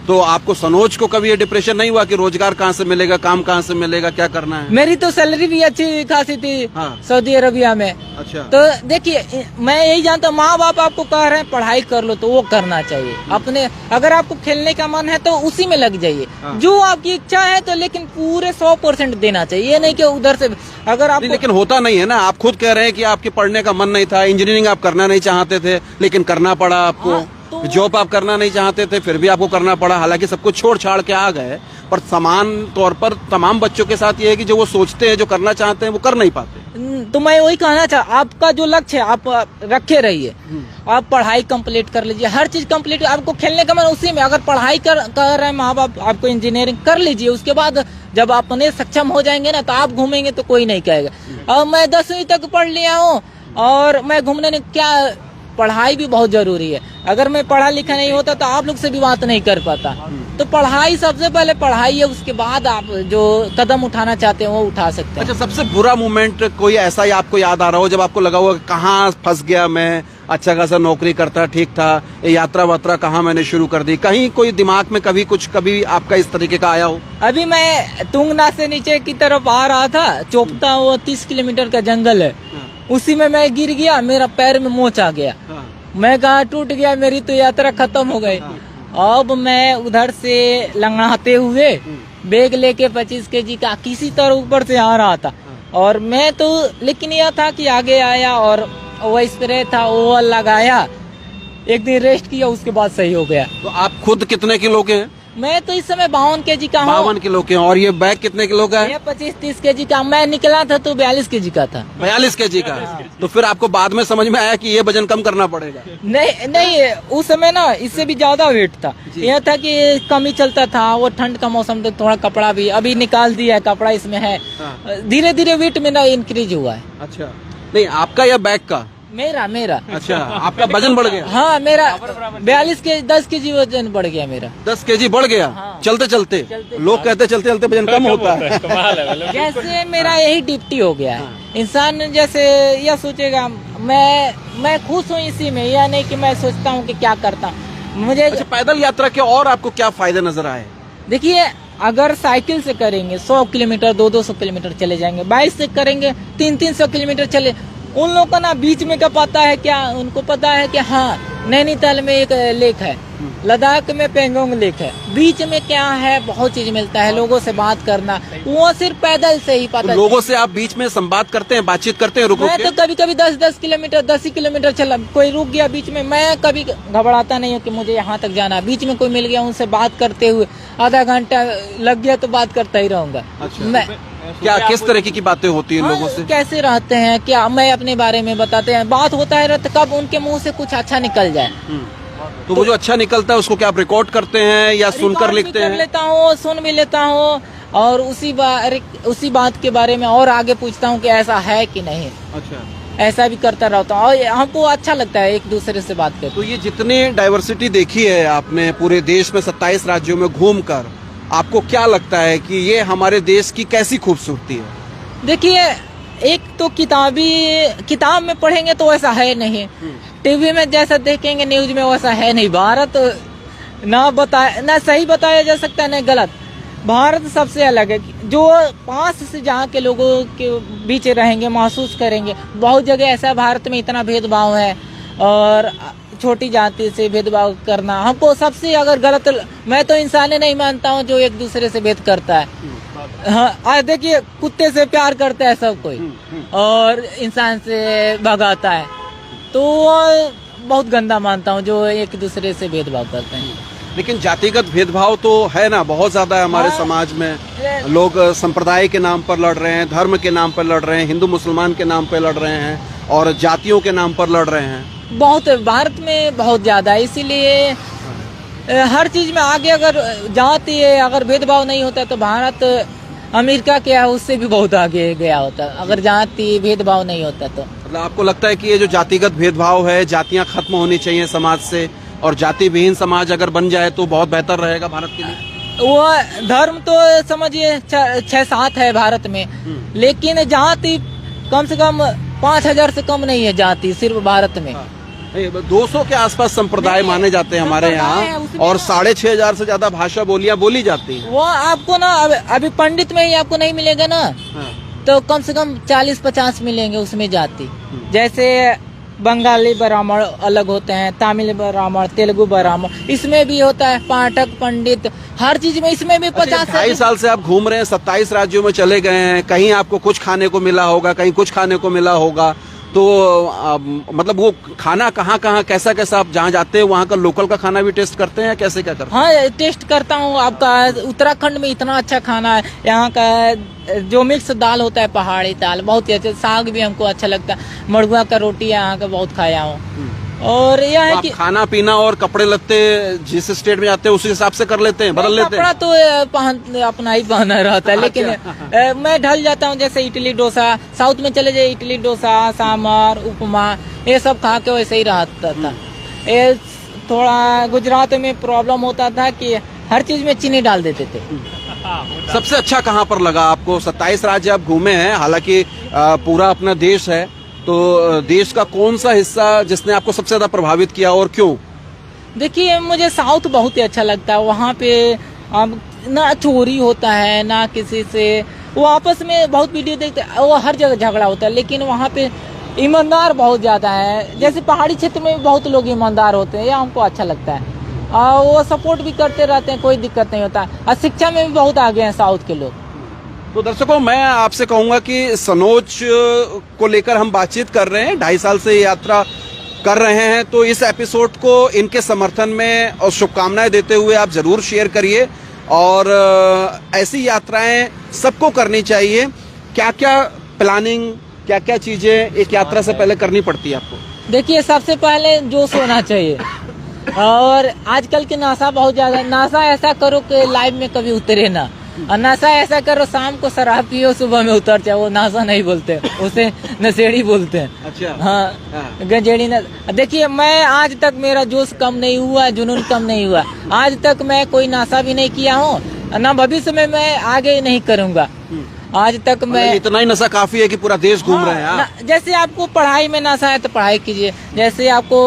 तो आपको सनोज को कभी ये डिप्रेशन नहीं हुआ कि रोजगार कहाँ से मिलेगा, काम कहाँ से मिलेगा, क्या करना है? मेरी तो सैलरी भी अच्छी खासी थी हाँ। सऊदी अरबिया में। अच्छा। तो देखिए, मैं यही जानता हूँ, माँ बाप आपको कह रहे हैं पढ़ाई कर लो तो वो करना चाहिए। अपने अगर आपको खेलने का मन है तो उसी में लग जाइए। हाँ। जो आपकी इच्छा है तो, लेकिन पूरे 100% देना चाहिए। ये नहीं कि उधर से अगर आप, लेकिन होता नहीं है ना। आप खुद कह रहे हैं कि आपके पढ़ने का मन नहीं था, इंजीनियरिंग आप करना नहीं चाहते थे, लेकिन करना पड़ा आपको। हाँ, तो जॉब आप करना नहीं चाहते थे, फिर भी आपको करना पड़ा। हालांकि सब कुछ छोड़ छाड़ के आ गए, पर समान तौर पर तमाम बच्चों के साथ ये है कि जो वो सोचते हैं, जो करना चाहते हैं, वो कर नहीं पाते। तो मैं वही कहना चाह, आपका जो लक्ष्य है आप रखे रहिए। आप पढ़ाई कंप्लीट कर लीजिए, हर चीज कंप्लीट। आपको खेलने का मन उसी में, अगर पढ़ाई कर रहे हैं माँ बाप, आपको इंजीनियरिंग कर लीजिए। उसके बाद जब अपने सक्षम हो जाएंगे ना, तो आप घूमेंगे तो कोई नहीं कहेगा। अब मैं 10वीं तक पढ़ लिया हूँ और मैं घूमने नहीं, क्या पढ़ाई भी बहुत जरूरी है। अगर मैं पढ़ा लिखा नहीं होता तो आप लोग से भी बात नहीं कर पाता। तो पढ़ाई, सबसे पहले पढ़ाई है, उसके बाद आप जो कदम उठाना चाहते हैं वो उठा सकते हैं। अच्छा, सबसे बुरा मोमेंट कोई ऐसा ही आपको याद आ रहा हो जब आपको लगा होगा कहाँ फंस गया मैं, अच्छा खासा नौकरी करता, ठीक था, ये यात्रा वात्रा कहाँ मैंने शुरू कर दी? कहीं कोई दिमाग में कभी आपका इस तरीके का आया हो? अभी मैं तुंगनाथ से नीचे की तरफ आ रहा था, चोपता, वो 30 किलोमीटर का जंगल है, उसी में मैं गिर गया, मेरा पैर में मोच आ गया। मैं कहा टूट गया, मेरी तो यात्रा खत्म हो गई। अब मैं उधर से लंगड़ाते हुए बैग लेके 25 kg का किसी तरह ऊपर से आ रहा था। और मैं तो, लेकिन यह था कि आगे आया और वो स्प्रे था वो लगाया, एक दिन रेस्ट किया, उसके बाद सही हो गया। तो आप खुद कितने किलो के हैं? मैं तो इस समय 52 kg का हूँ। 52 किलो के हैं। और ये बैग कितने किलो का है? ये 25-30 kg का। मैं निकला था तो 42 kg का था। 42 kg का है। तो फिर आपको बाद में समझ में आया कि ये वजन कम करना पड़ेगा? नहीं, उस समय ना इससे भी ज्यादा वेट था। यह था कि कम ही चलता था, वो ठंड का मौसम, तो थोड़ा कपड़ा भी अभी निकाल दिया, कपड़ा इसमें है। धीरे धीरे वेट में ना इंक्रीज हुआ है। अच्छा, नहीं आपका या बैग का? मेरा। अच्छा, आपका वजन बढ़ गया? हाँ, मेरा 42 के 10 kg वजन बढ़ गया मेरा। 10 kg बढ़ गया? हाँ। चलते चलते लोग कहते हैं चलते चलते वजन कम होता है। कमाल है मतलब। जैसे मेरा यही डिप्टी हो गया है। इंसान जैसे यह सोचेगा मैं खुश हूँ इसी में, यह नहीं कि मैं सोचता हूँ कि क्या करता हूँ। मुझे अच्छा, पैदल यात्रा के और आपको क्या फायदे नजर आए? देखिए, अगर साइकिल से करेंगे 100 किलोमीटर 200 किलोमीटर चले जाएंगे, बाइक से करेंगे 300 किलोमीटर चले। उन लोगों का ना बीच में का पता है क्या, उनको पता है कि हाँ नैनीताल में एक लेक है, लद्दाख में पेंगोंग लेक है, बीच में क्या है, बहुत चीज मिलता है। लोगों से बात करना, वो सिर्फ पैदल से ही पता। तो लोगों से आप बीच में संवाद करते हैं, बातचीत करते हैं? मैं तो कभी कभी 10 किलोमीटर 10 ही किलोमीटर चला, कोई रुक गया बीच में, मैं कभी घबराता नहीं हूँ कि मुझे यहाँ तक जाना। बीच में कोई मिल गया, उनसे बात करते हुए आधा घंटा लग गया तो बात करता ही रहूंगा। अच्छा, क्या किस तरह की बातें होती है लोगों से? कैसे रहते हैं, क्या मैं अपने बारे में बताते हैं, बात होता है रहता, कब उनके मुंह से कुछ अच्छा निकल जाए। तो वो जो अच्छा निकलता है उसको क्या आप रिकॉर्ड करते हैं या सुनकर लिखते हैं? लेता हूँ, सुन भी लेता हूँ, और उसी बात के बारे में और आगे पूछता हूँ कि ऐसा है कि नहीं। अच्छा, ऐसा भी करता रहता हूँ और हमको अच्छा लगता है एक दूसरे से बात करके। तो ये जितनी डाइवर्सिटी देखी है आपने पूरे देश में 27 राज्यों में घूमकर, आपको क्या लगता है कि ये हमारे देश की कैसी खूबसूरती है? देखिए, एक तो किताब में पढ़ेंगे तो वैसा है नहीं, टीवी में जैसा देखेंगे न्यूज में वैसा है नहीं। भारत ना सही बताया जा सकता है ना गलत। भारत सबसे अलग है, जो पास से जहाँ के लोगों के बीच रहेंगे महसूस करेंगे। बहुत जगह ऐसा भारत में इतना भेदभाव है, और छोटी जाति से भेदभाव करना हमको सबसे अगर गलत। मैं तो इंसान नहीं मानता हूँ जो एक दूसरे से भेद करता है। हाँ, देखिए, कुत्ते से प्यार करता है सब कोई और इंसान से भगाता है, तो बहुत गंदा मानता हूँ जो एक दूसरे से भेदभाव करते हैं। लेकिन जातिगत भेदभाव तो है ना, बहुत ज्यादा है हमारे समाज में। लोग संप्रदाय के नाम पर लड़ रहे हैं, धर्म के नाम पर लड़ रहे हैं, हिंदू मुसलमान के नाम पर लड़ रहे हैं, और जातियों के नाम पर लड़ रहे हैं। बहुत भारत में बहुत ज्यादा है, इसीलिए हर चीज में आगे अगर जाति है, अगर भेदभाव नहीं होता तो भारत अमेरिका क्या है उससे भी बहुत आगे गया होता, अगर जाति भेदभाव नहीं होता तो। मतलब आपको लगता है कि ये जो जातिगत भेदभाव है, जातियां खत्म होनी चाहिए समाज से, और जाति विहीन समाज अगर बन जाए तो बहुत बेहतर रहेगा भारत के लिए? वो धर्म तो समझिए 6-7 है भारत में, लेकिन जाति कम से कम 5000 से कम नहीं है जाति सिर्फ भारत में। 200 के आसपास संप्रदाय नहीं, माने जाते हैं हमारे संप्रदाय है, यहाँ उसमें और ना- 6,500 से ज्यादा भाषा बोलियां बोली जाती हैं। वो आपको ना अभी पंडित में ही आपको नहीं मिलेगा ना, हाँ। तो कम से कम 40-50 मिलेंगे उसमें जाति। जैसे बंगाली ब्राह्मण अलग होते हैं, तमिल ब्राह्मण, तेलुगु ब्राह्मण, इसमें भी होता है पाठक, पंडित, हर चीज में इसमें भी 50 2.5 साल से आप घूम रहे हैं, 27 राज्यों में चले गए हैं, कहीं आपको कुछ खाने को मिला होगा, कहीं कुछ खाने को मिला होगा, तो मतलब वो खाना कहाँ कहाँ कैसा कैसा आप जहाँ जाते हैं वहाँ का लोकल का खाना भी टेस्ट करते हैं, कैसे क्या करते हैं? हाँ टेस्ट करता हूँ। आपका उत्तराखंड में इतना अच्छा खाना है, यहाँ का जो मिक्स दाल होता है, पहाड़ी दाल बहुत ही अच्छा, साग भी हमको अच्छा लगता है, मड़ुआ का रोटी यहाँ का बहुत खाया हूँ। और यह है आप कि खाना पीना और कपड़े लत्ते जिस स्टेट में जाते हैं उसी हिसाब से कर लेते हैं, बदल लेते कपड़ा हैं? तो अपना ही पहना रहता है, लेकिन मैं ढल जाता हूँ। जैसे इडली डोसा, साउथ में चले जाए, इडली डोसा, सांभर, उपमा, ये सब खा के वैसे ही रहता था। ये थोड़ा गुजरात में प्रॉब्लम होता था कि हर चीज में चीनी डाल देते थे। सबसे अच्छा कहाँ पर लगा आपको? 27 राज्य आप घूमे हैं, हालांकि पूरा अपना देश है, तो देश का कौन सा हिस्सा जिसने आपको सबसे ज्यादा प्रभावित किया और क्यों? देखिए मुझे साउथ बहुत ही अच्छा लगता है। वहाँ पे ना चोरी होता है ना किसी से, वो आपस में बहुत वीडियो देखते हैं, वो हर जगह झगड़ा होता है, लेकिन वहाँ पे ईमानदार बहुत ज्यादा है। जैसे पहाड़ी क्षेत्र में भी बहुत लोग ईमानदार होते हैं, ये हमको अच्छा लगता है। और वो सपोर्ट भी करते रहते हैं, कोई दिक्कत नहीं होता। और शिक्षा में भी बहुत आगे हैं साउथ के लोग। तो दर्शकों, मैं आपसे कहूंगा कि सनोज को लेकर हम बातचीत कर रहे हैं, 2.5 साल से ये यात्रा कर रहे हैं, तो इस एपिसोड को इनके समर्थन में और शुभकामनाएं देते हुए आप जरूर शेयर करिए। और ऐसी यात्राएं सबको करनी चाहिए। क्या क्या प्लानिंग, क्या क्या चीजें एक यात्रा से पहले करनी पड़ती है आपको? देखिए सबसे पहले जोश होना चाहिए, और आजकल के नशा बहुत ज्यादा। नशा ऐसा करो कि लाइफ में कभी उतरे ना, और नशा ऐसा करो शाम को शराब पियो, सुबह में उतर जाए। वो नशा नहीं बोलते, उसे नशेड़ी बोलते हैं। अच्छा। हाँ, गंजेड़ी न। देखिए मैं आज तक मेरा जोश कम नहीं हुआ, जुनून कम नहीं हुआ। आज तक मैं कोई नशा भी नहीं किया हूँ, ना भविष्य में मैं आगे नहीं करूँगा। आज तक मैं इतना ही नशा काफी है कि पूरा देश घूम रहे हैं आप? जैसे आपको पढ़ाई में नशा है तो पढ़ाई कीजिए, जैसे आपको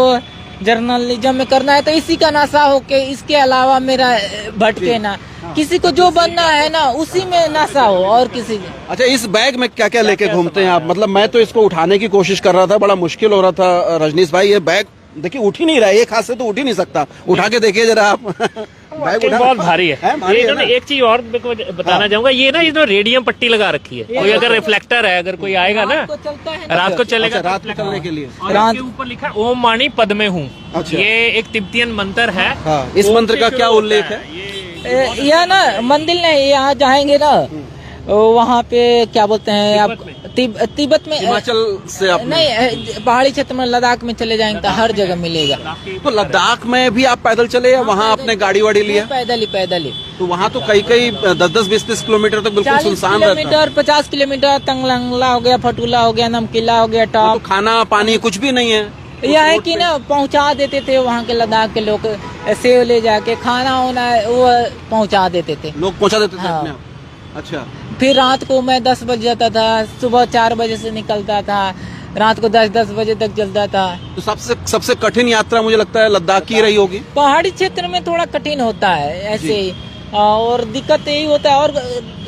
जर्नलिज्म में करना है तो इसी का नशा हो के, इसके अलावा मेरा भटके ना। किसी को जो बनना है ना उसी में नशा हो, और किसी। अच्छा, इस बैग में क्या क्या लेके घूमते हैं आप? मतलब मैं तो इसको उठाने की कोशिश कर रहा था, बड़ा मुश्किल हो रहा था। रजनीश भाई, ये बैग देखिए उठ ही नहीं रहा है, एक हाथ से तो उठ ही नहीं सकता। उठा के देखिए जरा आप। बैग उठा बहुत भारी है। भारी ये है इन्होंने ना? एक चीज और बताना चाहूंगा, ये ना इसमें रेडियम पट्टी लगा रखी है। कोई अगर रिफ्लेक्टर है, अगर कोई आएगा ना रात को चलता है ना, रात को चलेगा, अच्छा, रात को चलने के लिए। और रात- इसके ऊपर लिखा है ओम मानी पद्मे हूँ। अच्छा। ये एक तिब्बतियन मंत्र है। हाँ, इस ओम मंत्र से का शुरू क्या होता उल्लेख है? यह ना मंदिर नहीं, यहाँ जाएंगे ना वहाँ पे क्या बोलते हैं आप, तिब्बत में हिमाचल से आप नहीं, पहाड़ी क्षेत्र में लद्दाख में चले जाएंगे तो हर जगह मिलेगा। तो लद्दाख में भी आप पैदल चले या वहाँ आपने गाड़ी वाड़ी लिया? पैदल ही। तो वहाँ तो कई 10-20 किलोमीटर तक बिल्कुल 40 सुनसान रहता है। किलोमीटर, 50 किलोमीटर, तंगलंगला हो गया, फटूला हो गया, नमकीला हो गया, तो टॉप। खाना पानी कुछ भी नहीं है? यह है कि ना पहुंचा देते थे वहाँ के लद्दाख के लोग, सेव ले जाके खाना होना वो पहुंचा देते थे। लोग पहुँचा देते थे हाँ। अपने आप? अच्छा। फिर रात को मैं 10 बजे जाता था, सुबह 4 बजे से निकलता था, रात को 10 बजे तक चलता था। तो सबसे कठिन यात्रा मुझे लगता है लद्दाख की रही होगी। पहाड़ी क्षेत्र में थोड़ा कठिन होता है ऐसे ही, और दिक्कत यही होता है। और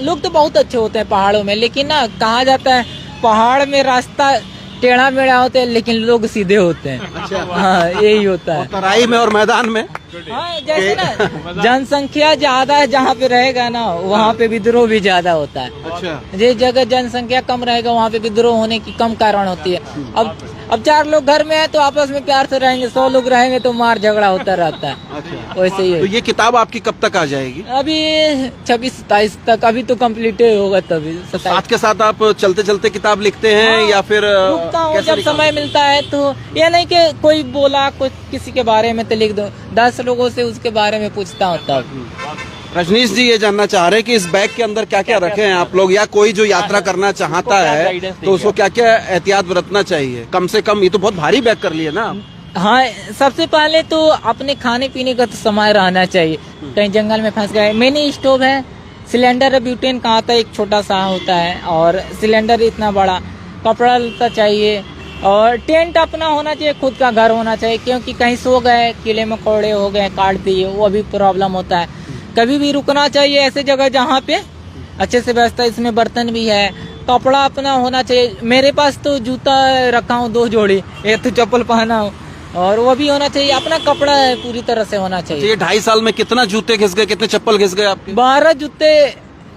लोग तो बहुत अच्छे होते हैं पहाड़ों में, लेकिन ना कहा जाता है पहाड़ में रास्ता टेढ़ा मेढ़ा होते हैं, लेकिन लोग सीधे होते हैं। अच्छा। हाँ यही होता है। तराई में और मैदान में। हाँ जैसे ना जनसंख्या ज्यादा है जहाँ पे रहेगा ना, वहाँ पे विद्रोह भी ज्यादा होता है। अच्छा। जिस जगह जनसंख्या कम रहेगा वहाँ पे विद्रोह होने की कम कारण होती है। अब 4 लोग घर में है तो आपस में प्यार से रहेंगे, 100 लोग रहेंगे तो मार झगड़ा होता रहता है। अच्छा। वैसे ही तो है। ये किताब आपकी कब तक आ जाएगी? अभी 26-27 तक, अभी तो कंप्लीट होगा तभी। साथ के साथ आप चलते चलते किताब लिखते हैं हाँ, या फिर रुकता हूँ कैसे जब लिखा? समय मिलता है। तो यह नहीं कि कोई बोला कोई किसी के बारे में तो लिख दो, 10 लोगों से उसके बारे में पूछता हूँ तब। रजनीश जी ये जानना चाह रहे हैं कि इस बैग के अंदर क्या क्या रखे हैं आप लोग, या कोई जो यात्रा करना चाहता है तो उसको क्या क्या एहतियात बरतना चाहिए? कम से कम, ये तो बहुत भारी बैग कर लिए ना। हाँ सबसे पहले तो अपने खाने पीने का तो सामान रहना चाहिए, कहीं जंगल में फंस गए। मिनी स्टोव है, सिलेंडर ब्यूटेन का आता है, एक छोटा सा होता है, और सिलेंडर इतना बड़ा, कपड़ा लता चाहिए, और टेंट अपना होना चाहिए, खुद का घर होना चाहिए, क्योंकि कहीं सो गए, कीड़े मकोड़े हो गए, काट दिए, वो भी प्रॉब्लम होता है। कभी भी रुकना चाहिए ऐसे जगह जहाँ पे अच्छे से व्यवस्था, इसमें बर्तन भी है, कपड़ा अपना होना चाहिए। मेरे पास तो जूता रखा हूँ 2 जोड़ी, एक तो चप्पल पहना हूँ, और वो भी होना चाहिए। अपना कपड़ा है पूरी तरह से होना चाहिए। ये 2.5 साल में कितना जूते घिस गए, कितने चप्पल घिस गए आपके? 12 जूते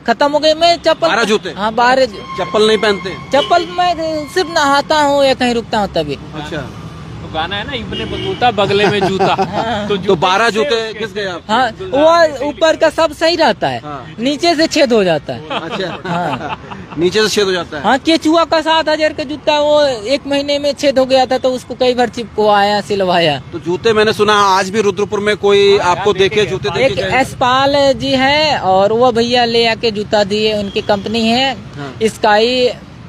खत्म हो गए। मैं चप्पल 12 जूते? हाँ 12 चप्पल नहीं पहनते? चप्पल मैं सिर्फ नहाता हूँ या कहीं रुकता हूँ तभी। अच्छा, तो गाना है ना इब्ने बतूता बगले में जूता। तो 12 जूते घिस गए आप? हाँ, वो ऊपर का सब सही रहता है, हाँ। नीचे से छेद हो जाता है। अच्छा, हाँ। नीचे से छेद हो जाता है? हाँ, केचुआ का 7,000 का जूता वो 1 महीने में छेद हो गया था, तो उसको कई बार चिपकवाया, सिलवाया। तो जूते मैंने सुना आज भी रुद्रपुर में कोई आपको देखे जूते देखे एक गए? एसपाल जी है, और वो भैया ले आके जूता दिए, उनकी कंपनी है हाँ। स्काई,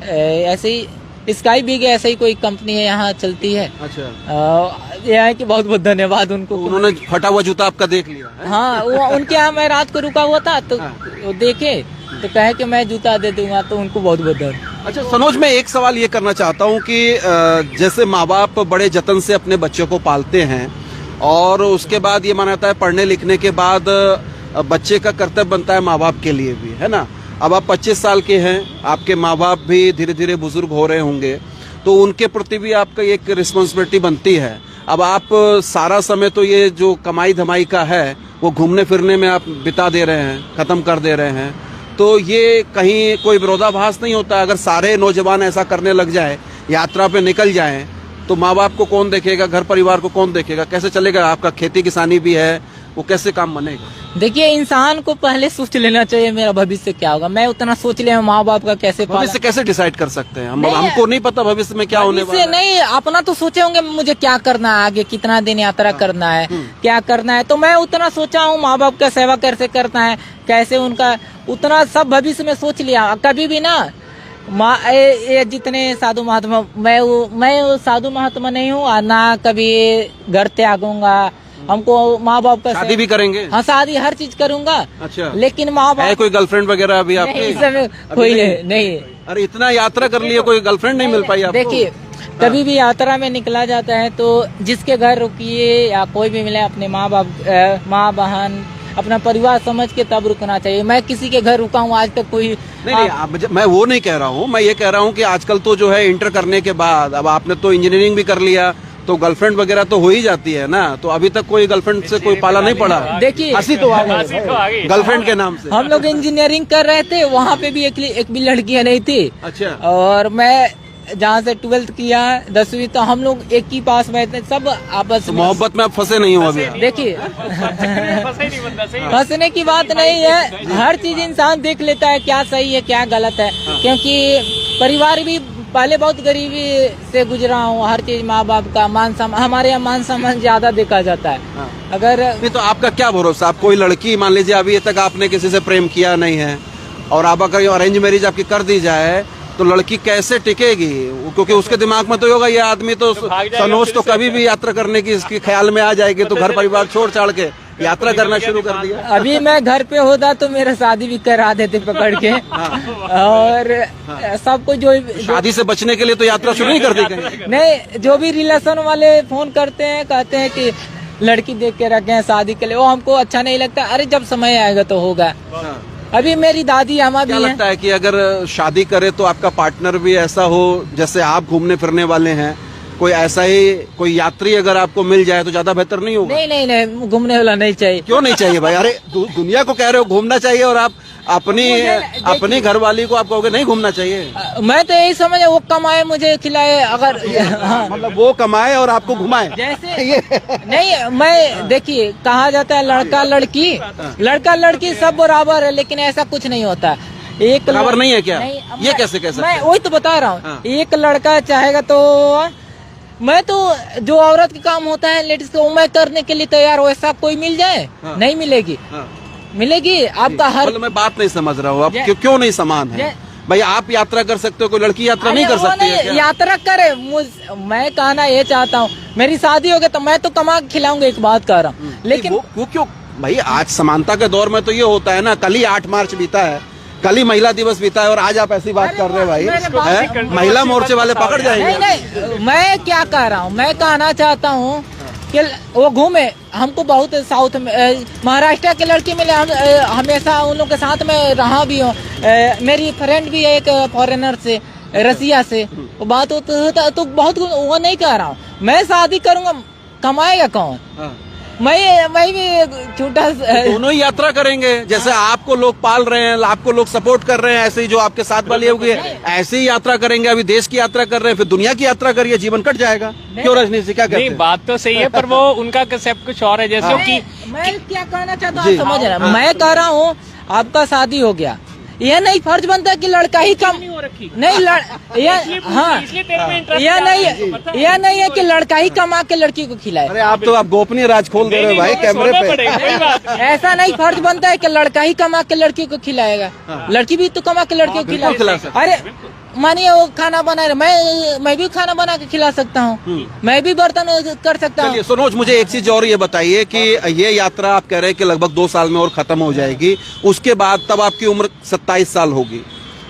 ऐसे ही स्काई बिग ऐसे ही कोई कंपनी है यहाँ चलती है। अच्छा, ये है कि बहुत बहुत धन्यवाद उनको। तो उन्होंने फटा हुआ जूता आपका देख लिया है? हाँ, वो उनके यहाँ मैं रात को रुका हुआ था, तो हाँ। वो देखे तो कहे कि मैं जूता दे दूंगा, तो उनको बहुत बहुत धन्यवाद। अच्छा सनोज, मैं एक सवाल ये करना चाहता हूँ कि जैसे माँ बाप बड़े जतन से अपने बच्चों को पालते हैं, और उसके बाद ये माना जाता है पढ़ने लिखने के बाद बच्चे का कर्तव्य बनता है माँ बाप के लिए भी, है ना। अब आप 25 साल के हैं, आपके माँ बाप भी धीरे धीरे बुजुर्ग हो रहे होंगे, तो उनके प्रति भी आपका एक रिस्पॉन्सिबिलिटी बनती है। अब आप सारा समय तो ये जो कमाई धमाई का है वो घूमने फिरने में आप बिता दे रहे हैं, खत्म कर दे रहे हैं, तो ये कहीं कोई विरोधाभास नहीं होता? अगर सारे नौजवान ऐसा करने लग जाए, यात्रा पे निकल जाएं, तो माँ बाप को कौन देखेगा, घर परिवार को कौन देखेगा, कैसे चलेगा? आपका खेती किसानी भी है, वो कैसे काम बनेगा? देखिए, इंसान को पहले सोच लेना चाहिए मेरा भविष्य क्या होगा। मैं उतना सोच लिया माँ बाप का कैसे पाला। भविष्य कैसे डिसाइड कर सकते हैं हम? नहीं, हमको नहीं पता भविष्य में क्या होने वाला है। नहीं, अपना तो सोचे होंगे मुझे क्या करना है, आगे कितना दिन यात्रा करना है, क्या करना है, तो मैं उतना सोचा हूँ। माँ बाप का सेवा कैसे करना है, कैसे उनका, उतना सब भविष्य में सोच लिया। कभी भी ना ये जितने साधु महात्मा, मैं वो साधु महात्मा नहीं हूँ, और ना कभी घर त्यागूंगा। हमको माँ बाप का शादी भी करेंगे? हाँ, शादी हर चीज करूंगा। अच्छा, लेकिन माँ बाप है कोई गर्लफ्रेंड वगैरह अभी आपके? नहीं, इस समय कोई नहीं। अरे इतना यात्रा कर लिया, कोई गर्लफ्रेंड नहीं मिल पाई आपको? देखिए, कभी भी यात्रा में निकला जाता है तो जिसके घर रुकिए या कोई भी मिले, अपने माँ बाप, माँ बहन, अपना परिवार समझ के तब रुकना चाहिए। मैं किसी के घर रुका हूँ आज तक कोई नहीं, मैं वो नहीं कह रहा हूँ। मैं ये कह रहा हूँ कि आजकल तो जो है इंटर करने के बाद, अब आपने तो इंजीनियरिंग भी कर लिया, तो गर्लफ्रेंड वगैरह तो हो ही जाती है ना, तो अभी तक कोई गर्लफ्रेंड से कोई पाला नहीं पड़ा? देखिए, हंसी तो आ गई गर्लफ्रेंड के नाम से। हम लोग इंजीनियरिंग कर रहे थे, वहाँ पे भी एक भी लड़कियां नहीं थी। अच्छा, और मैं जहाँ से 12th किया 10वीं, तो हम लोग एक ही पास बैठते, सब आपस में। मोहब्बत में आप फंसे नहीं हो अभी? देखिए, फंसने की बात नहीं है, हर चीज इंसान देख लेता है क्या सही है क्या गलत है, क्योंकि परिवार भी पहले बहुत गरीबी से गुजरा हूँ। हर चीज माँ बाप का हमारे यहाँ मान सम्मान ज्यादा देखा जाता है। अगर नहीं तो आपका क्या भरोसा? आप कोई लड़की, मान लीजिए अभी तक आपने किसी से प्रेम किया नहीं है, और आप अगर अरेंज मैरिज आपकी कर दी जाए, तो लड़की कैसे टिकेगी? क्योंकि उसके दिमाग में तो होगा ये आदमी तो सनोज तो कभी भी यात्रा करने की इसके ख्याल में आ जाएगी, तो घर परिवार छोड़ छाड़ के यात्रा करना शुरू कर दिया। अभी मैं घर पे होता तो मेरा शादी भी करा देते पकड़ के। और सबको जो शादी से बचने के लिए तो यात्रा शुरू नहीं कर दी कहीं? नहीं, जो भी रिलेशन वाले फोन करते हैं, कहते हैं कि लड़की देख के रखे हैं शादी के लिए, वो हमको अच्छा नहीं लगता। अरे जब समय आएगा तो होगा। अभी मेरी दादी अम्मा भी क्या लगता है कि अगर शादी करे तो आपका पार्टनर भी ऐसा हो जैसे आप घूमने फिरने वाले हैं, कोई ऐसा ही कोई यात्री अगर आपको मिल जाए तो ज्यादा बेहतर नहीं होगा? नहीं, घूमने वाला नहीं चाहिए। क्यों नहीं चाहिए भाई? अरे दुनिया को कह रहे हो घूमना चाहिए, और आप अपनी घरवाली को आप कहोगे नहीं घूमना चाहिए? मैं तो यही समझ, वो कमाए मुझे खिलाए, अगर मतलब वो कमाए और आपको घुमाए जैसे नहीं। मैं देखिए, कहा जाता है लड़का लड़की सब बराबर है, लेकिन ऐसा कुछ नहीं होता। एक बराबर नहीं है क्या? नहीं, ये कैसे कह सकते? मैं वही तो बता रहा हूँ। हाँ। एक लड़का चाहेगा तो मैं तो जो औरत का काम होता है लेडीज को, मैं करने के लिए तैयार हूँ। ऐसा कोई मिल जाए? हाँ। नहीं मिलेगी। हाँ। मिलेगी आपका हर। मतलब मैं बात नहीं समझ रहा हूँ, आप क्यों नहीं समान है भाई? आप यात्रा कर सकते हो, कोई लड़की यात्रा नहीं कर सकती है क्या? यात्रा करे, मैं कहना ये चाहता हूँ, मेरी शादी हो गई तो मैं तो कमा के खिलाऊंगा, एक बात कह रहा हूँ। लेकिन वो क्यों भाई? आज समानता के दौर में तो ये होता है ना, कल ही 8 मार्च बीता है, कल ही महिला दिवस बीता है और आज आप ऐसी बात कर रहे हैं भाई, हैं? महिला मोर्चे वाले पकड़ जाएंगे। नहीं, मैं क्या कह रहा हूँ, मैं कहना चाहता हूँ कि वो घूमे, हमको बहुत साउथ में महाराष्ट्र के लड़के मिले, हम हमेशा उन लोग के साथ में रहा भी हूँ। मेरी फ्रेंड भी है एक फॉरेनर से, रसिया से, वो बात तो बहुत, वो नहीं कह रहा हूँ। मैं शादी करूँगा, कमाएगा कौन? मैं भी छोटा दोनों ही यात्रा करेंगे, जैसे आपको लोग पाल रहे हैं, आपको लोग सपोर्ट कर रहे हैं, ऐसे ही जो आपके साथ वाली होगी ऐसे ही यात्रा करेंगे। अभी देश की यात्रा कर रहे हैं, फिर दुनिया की यात्रा करिए, जीवन कट जाएगा। क्यों रजनी जी, क्या कहते हैं? नहीं, बात तो सही है, पर वो उनका कंसेप्ट कुछ और है। जैसे कि मैं क्या कहना चाहता हूँ, समझ रहे हैं? मैं कह रहा हूँ आपका शादी हो गया, यह नहीं फर्ज बनता कि लड़का ही कम नहीं, हाँ, यह नहीं है कि लड़का ही कमा के लड़की को खिलाए। अरे आप गोपनीय राज खोल दे रहे हो भाई कैमरे पे। ऐसा नहीं फर्ज बनता है कि लड़का ही कमा के लड़की को खिलाएगा, लड़की भी तो कमा के लड़के को खिलाएगा। अरे मानिए वो खाना बना रहे, मैं भी खाना बना के खिला सकता हूँ, मैं भी बर्तन कर सकता हूँ। सनोज, मुझे एक चीज और ये बताइए कि ये यात्रा आप कह रहे हैं कि लगभग 2 साल में और खत्म हो जाएगी, उसके बाद तब आपकी उम्र 27 साल होगी,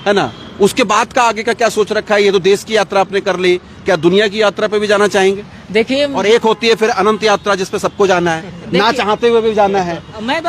है ना? उसके बाद का आगे का क्या सोच रखा है? ये तो देश की यात्रा आपने कर ली, क्या दुनिया की यात्रा पे भी जाना चाहेंगे? देखिए, और एक होती है फिर अनंत यात्रा, जिसपे सबको जाना है, ना चाहते हुए भी जाना है।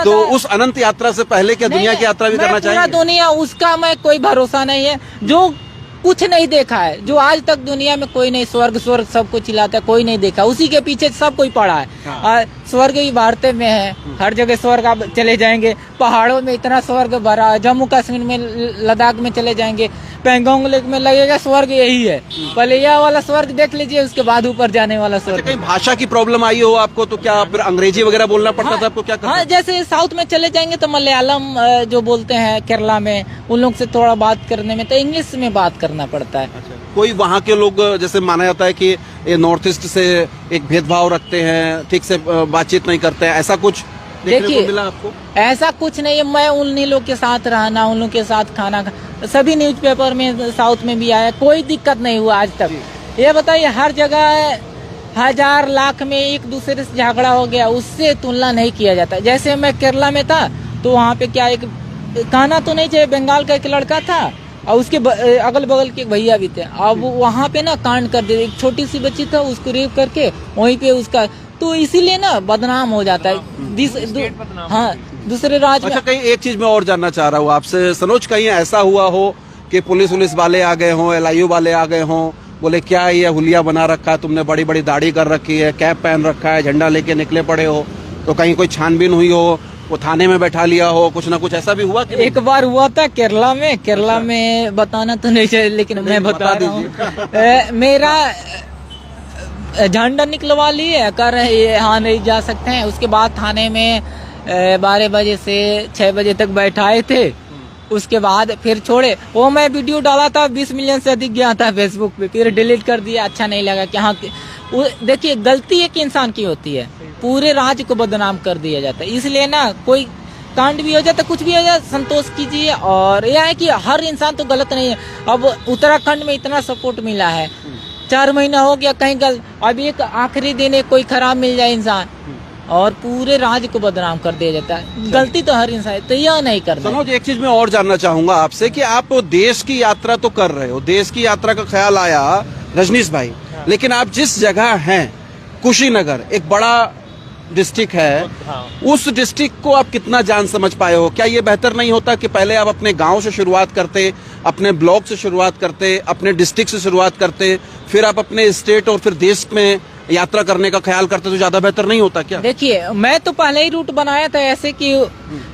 तो उस अनंत यात्रा से पहले क्या दुनिया की यात्रा भी करना चाहेंगे? दुनिया, उसका मैं कोई भरोसा नहीं है, जो कुछ नहीं देखा है, जो आज तक दुनिया में कोई नहीं, स्वर्ग सब कुछ चिल्लाता है, कोई नहीं देखा, उसी के पीछे सब कोई पड़ा है। स्वर्ग भी भारत में है, हर जगह स्वर्ग आप चले जाएंगे, पहाड़ों में इतना स्वर्ग भरा है, जम्मू कश्मीर में, लद्दाख में चले जाएंगे, पैंगोंग लेक में लगेगा स्वर्ग यही है। पहले यह वाला स्वर्ग देख लीजिए, उसके बाद ऊपर जाने वाला स्वर्ग। कहीं भाषा की प्रॉब्लम आई हो आपको तो क्या फिर अंग्रेजी वगैरह बोलना पड़ता था आपको? क्या हाँ, जैसे साउथ में चले जाएंगे तो मलयालम जो बोलते हैं केरला में, उन लोग से थोड़ा बात करने में तो इंग्लिश में बात करना पड़ता है। कोई वहाँ के लोग, जैसे माना जाता है कि ये नॉर्थ ईस्ट से एक भेदभाव रखते हैं, ठीक से बातचीत नहीं करते हैं, ऐसा कुछ देखने को मिला आपको? ऐसा कुछ नहीं है, मैं उन्हीं लोग के साथ रहना, उन लोग के साथ खाना, सभी न्यूज़पेपर में साउथ में भी आया, कोई दिक्कत नहीं हुआ आज तक। ये बताइए, हर जगह हजार लाख में एक दूसरे से झगड़ा हो गया, उससे तुलना नहीं किया जाता। जैसे मैं केरला में था तो वहाँ पे क्या, एक कहना तो नहीं चाहिए, बंगाल का एक लड़का था और उसके अगल बगल के भैया भी थे, अब वहाँ पे ना कांड कर दिया, एक छोटी सी बच्ची था उसको रेप करके वहीं पे उसका, तो इसीलिए ना बदनाम हो जाता है। हाँ, दूसरे राज्य। अच्छा, कहीं एक चीज मैं और जानना चाह रहा हूँ आपसे सनोज, कहीं ऐसा हुआ हो कि पुलिस वाले आ गए हों, LIU वाले आ गए हों, बोले क्या ये हुलिया बना रखा है तुमने, बड़ी बड़ी दाढ़ी कर रखी है, कैप पहन रखा है, झंडा लेके निकले पड़े हो, तो कहीं कोई छानबीन हुई हो, वो थाने में बैठा लिया हो, कुछ ना कुछ ऐसा भी हुआ? एक बार हुआ था केरला में बताना तो नहीं चाहिए, लेकिन मैं बता रहा हूँ। मेरा झंडा निकलवा लिए, कर रहे यहाँ नहीं जा सकते हैं। उसके बाद थाने में 12 बजे से 6 बजे तक बैठाए थे, उसके बाद फिर छोड़े। वो मैं वीडियो डाला था, 20 मिलियन से अधिक गया था फेसबुक पे, फिर डिलीट कर दिया। अच्छा नहीं लगा कि हाँ, देखिए गलती एक इंसान की होती है, पूरे राज्य को बदनाम कर दिया जाता है। इसलिए ना कोई कांड भी हो जाता, कुछ भी हो जाए, संतोष कीजिए। और यह है कि हर इंसान तो गलत नहीं है। अब उत्तराखंड में इतना सपोर्ट मिला है, 4 महीना हो गया, कहीं अब एक आखिरी दिन एक कोई खराब मिल जाए इंसान और पूरे राज्य को बदनाम कर दिया जाता है। गलती तो हर इंसान, तो यह नहीं करना। सनोज, एक चीज मैं और जानना चाहूंगा आपसे कि आप देश की यात्रा तो कर रहे हो, देश की यात्रा का ख्याल आया रजनीश भाई, लेकिन आप जिस जगह हैं, कुशीनगर एक बड़ा डिस्ट्रिक्ट है, उस डिस्ट्रिक्ट को आप कितना जान समझ पाए हो? क्या ये बेहतर नहीं होता कि पहले आप अपने गांव से शुरुआत करते, अपने ब्लॉक से शुरुआत करते, अपने डिस्ट्रिक्ट से शुरुआत करते, फिर आप अपने स्टेट और फिर देश में यात्रा करने का ख्याल करते तो ज्यादा बेहतर नहीं होता क्या? देखिए, मैं तो पहले ही रूट बनाया था ऐसे कि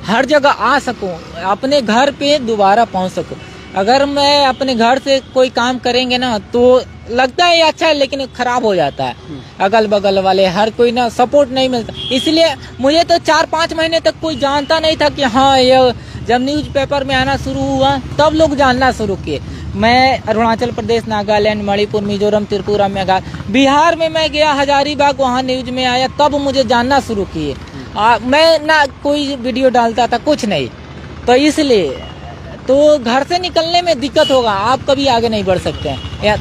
हर जगह आ सकूं, अपने घर पे दोबारा पहुंच सकूं। अगर मैं अपने घर से कोई काम करेंगे ना तो लगता है अच्छा है, लेकिन खराब हो जाता है। अगल बगल वाले हर कोई ना सपोर्ट नहीं मिलता, इसलिए मुझे तो 4-5 महीने तक कोई जानता नहीं था कि हाँ, ये जब न्यूज़पेपर में आना शुरू हुआ तब लोग जानना शुरू किए। मैं अरुणाचल प्रदेश, नागालैंड, मणिपुर, मिजोरम, त्रिपुरा, मेघालय, बिहार में मैं गया, हजारीबाग, वहाँ न्यूज में आया, तब मुझे जानना शुरू किए। मैं ना कोई वीडियो डालता था, कुछ नहीं, तो इसलिए तो घर से निकलने में दिक्कत होगा, आप कभी आगे नहीं बढ़ सकते हैं।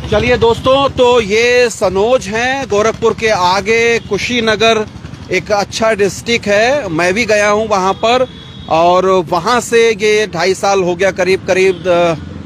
चलिए दोस्तों, तो ये सनोज हैं, गोरखपुर के आगे कुशीनगर एक अच्छा डिस्ट्रिक्ट है, मैं भी गया हूँ वहाँ पर। और वहाँ से ये 2.5 साल हो गया करीब करीब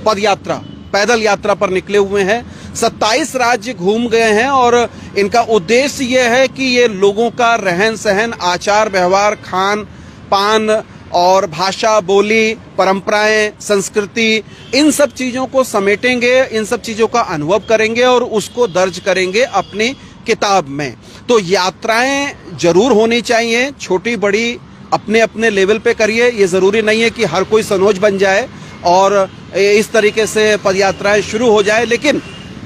पद यात्रा, पैदल यात्रा पर निकले हुए हैं। 27 राज्य घूम गए हैं और इनका उद्देश्य ये है कि ये लोगों का रहन सहन, आचार व्यवहार, खान पान और भाषा, बोली, परंपराएं, संस्कृति, इन सब चीज़ों को समेटेंगे, इन सब चीज़ों का अनुभव करेंगे और उसको दर्ज करेंगे अपनी किताब में। तो यात्राएं जरूर होनी चाहिए, छोटी बड़ी अपने अपने लेवल पे करिए। ये ज़रूरी नहीं है कि हर कोई सनोज बन जाए और इस तरीके से पदयात्राएं शुरू हो जाए, लेकिन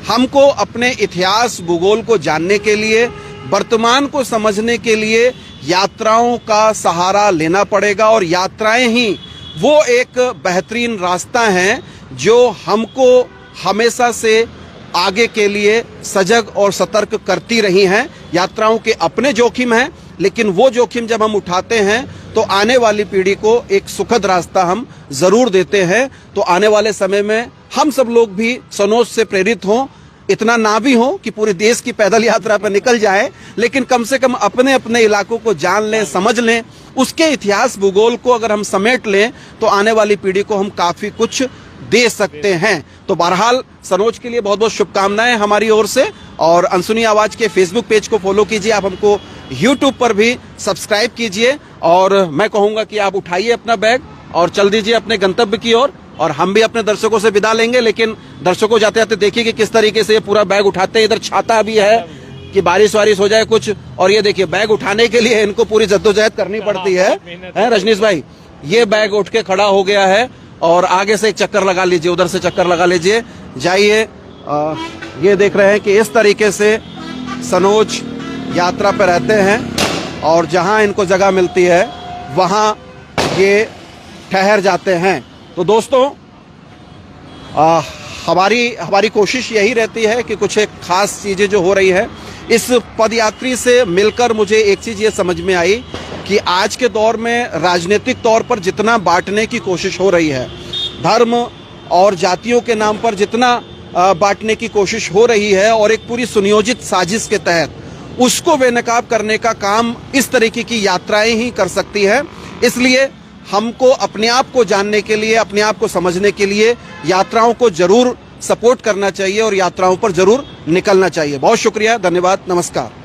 हमको अपने इतिहास भूगोल को जानने के लिए, वर्तमान को समझने के लिए यात्राओं का सहारा लेना पड़ेगा। और यात्राएं ही वो एक बेहतरीन रास्ता हैं जो हमको हमेशा से आगे के लिए सजग और सतर्क करती रही हैं। यात्राओं के अपने जोखिम हैं, लेकिन वो जोखिम जब हम उठाते हैं तो आने वाली पीढ़ी को एक सुखद रास्ता हम जरूर देते हैं। तो आने वाले समय में हम सब लोग भी सनोज से प्रेरित हों, इतना ना भी हो कि पूरे देश की पैदल यात्रा पर निकल जाए, लेकिन कम से कम अपने अपने इलाकों को जान लें, समझ लें, उसके इतिहास भूगोल को अगर हम समेट लें तो आने वाली पीढ़ी को हम काफी कुछ दे सकते हैं। तो बहरहाल सनोज के लिए बहुत बहुत शुभकामनाएं हमारी ओर से। और अनसुनी आवाज के फेसबुक पेज को फॉलो कीजिए, आप हमको यूट्यूब पर भी सब्सक्राइब कीजिए। और मैं कहूंगा कि आप उठाइए अपना बैग और चल दीजिए अपने गंतव्य की ओर। और हम भी अपने दर्शकों से विदा लेंगे, लेकिन दर्शकों जाते जाते देखिए कि किस तरीके से ये पूरा बैग उठाते हैं। इधर छाता भी है कि बारिश वारिश हो जाए कुछ, और ये देखिए बैग उठाने के लिए इनको पूरी जद्दोजहद करनी पड़ती है रजनीश भाई। ये बैग उठ के खड़ा हो गया है और आगे से एक चक्कर लगा लीजिए, उधर से चक्कर लगा लीजिए, जाइए। ये देख रहे हैं कि इस तरीके से सनोज यात्रा पर रहते हैं और जहां इनको जगह मिलती है वहां ये ठहर जाते हैं। तो दोस्तों हमारी कोशिश यही रहती है कि कुछ एक खास चीजें जो हो रही है, इस पदयात्री से मिलकर मुझे एक चीज ये समझ में आई कि आज के दौर में राजनीतिक तौर पर जितना बांटने की कोशिश हो रही है, धर्म और जातियों के नाम पर जितना बांटने की कोशिश हो रही है, और एक पूरी सुनियोजित साजिश के तहत उसको बेनकाब करने का काम इस तरीके की यात्राएं ही कर सकती है। इसलिए हमको अपने आप को जानने के लिए, अपने आप को समझने के लिए यात्राओं को जरूर सपोर्ट करना चाहिए और यात्राओं पर जरूर निकलना चाहिए। बहुत शुक्रिया, धन्यवाद, नमस्कार।